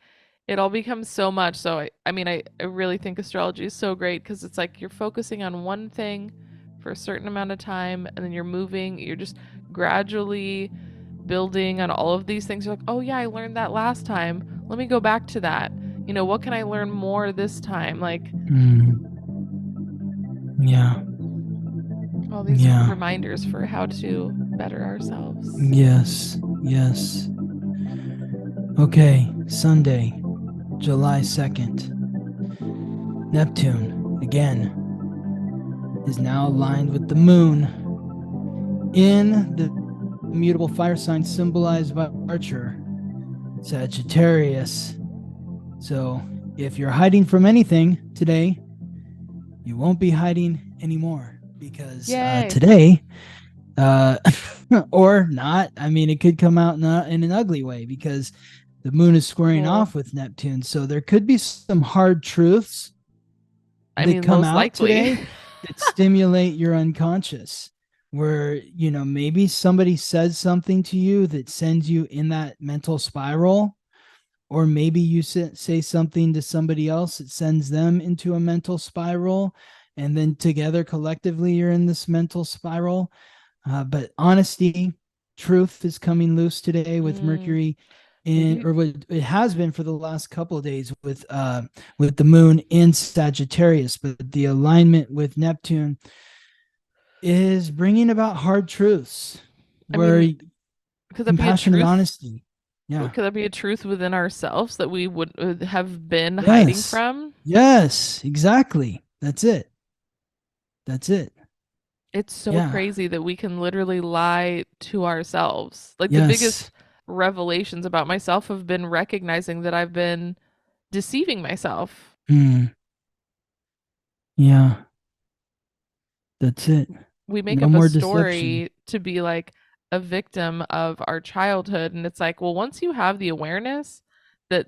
it all becomes so much. So I really think astrology is so great because it's like you're focusing on one thing for a certain amount of time and then you're just gradually building on all of these things. You're like, oh yeah, I learned that last time. Let me go back to that. What can I learn more this time? Like Yeah. all these Yeah. reminders for how to better ourselves. Yes. Yes. Okay. Sunday, July 2nd. Neptune, again, is now aligned with the moon in the mutable fire sign symbolized by Archer, Sagittarius. So if you're hiding from anything today, you won't be hiding anymore, because today, or not, I mean, it could come out not in an ugly way, because the moon is squaring off with Neptune. So there could be some hard truths that come out likely today that stimulate your unconscious, where, maybe somebody says something to you that sends you in that mental spiral, or maybe you say something to somebody else that sends them into a mental spiral, and then together collectively you're in this mental spiral. But honesty, truth is coming loose today with Mercury or what it has been for the last couple of days with the moon in Sagittarius. But the alignment with Neptune is bringing about hard truths, where compassion and honesty. Yeah. Could that be a truth within ourselves that we would have been hiding from? Yes, exactly. That's it. It's so crazy that we can literally lie to ourselves. Like the biggest revelations about myself have been recognizing that I've been deceiving myself. Yeah. That's it. We make up a story to be like a victim of our childhood. And it's like, well, once you have the awareness that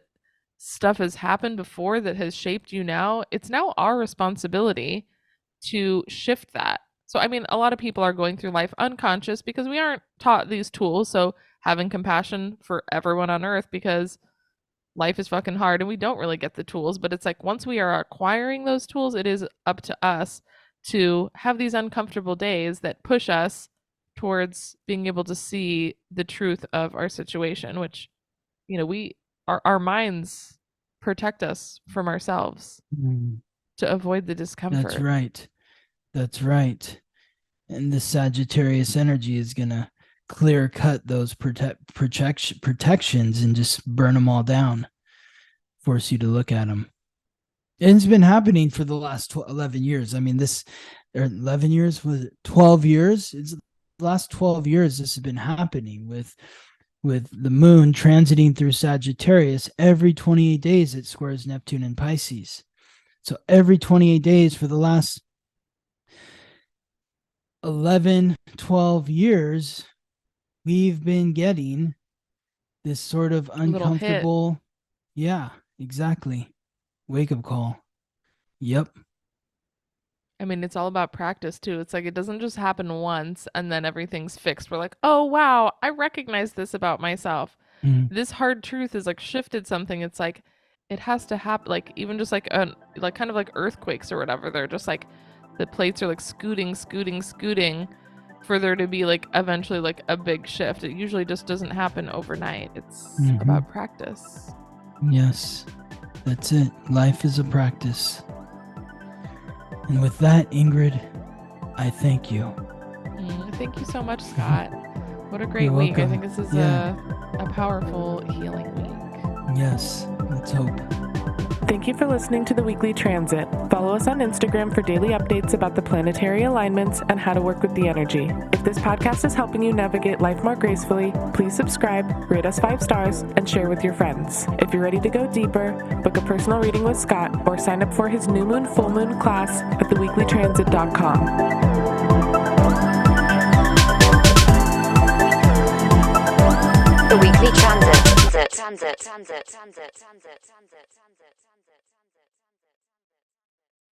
stuff has happened before that has shaped you now, it's now our responsibility to shift that. So, I mean, a lot of people are going through life unconscious because we aren't taught these tools. So, having compassion for everyone on earth, because life is fucking hard and we don't really get the tools. But it's like once we are acquiring those tools, it is up to us to have these uncomfortable days that push us towards being able to see the truth of our situation, which, our minds protect us from ourselves to avoid the discomfort. That's right. And the Sagittarius energy is going to clear cut those protections and just burn them all down, force you to look at them. And it's been happening for the last 11 years. I mean, 11 years, was it 12 years? It's the last 12 years this has been happening with the moon transiting through Sagittarius. Every 28 days it squares Neptune in Pisces. So every 28 days for the last 11, 12 years, we've been getting this sort of uncomfortable. Yeah, exactly. Wake up call. Yep. I mean, it's all about practice too. It's like it doesn't just happen once and then everything's fixed. We're like, oh wow, I recognize this about myself. Mm. This hard truth is like shifted something. It's like it has to happen. Like even just like kind of like earthquakes or whatever. They're just like the plates are like scooting for there to be like eventually like a big shift. It usually just doesn't happen overnight. It's about practice. Yes, that's it. Life is a practice. And with that, Ingrid, I thank you. Thank you so much, Scott. What a great You're week. I welcome. think this is Yeah. a powerful healing week. Yes, let's hope. Thank you for listening to the Weekly Transit. Follow us on Instagram for daily updates about the planetary alignments and how to work with the energy. If this podcast is helping you navigate life more gracefully, please subscribe, rate us 5 stars, and share with your friends. If you're ready to go deeper, book a personal reading with Scott or sign up for his new moon, full moon class at theweeklytransit.com. The Weekly Transit.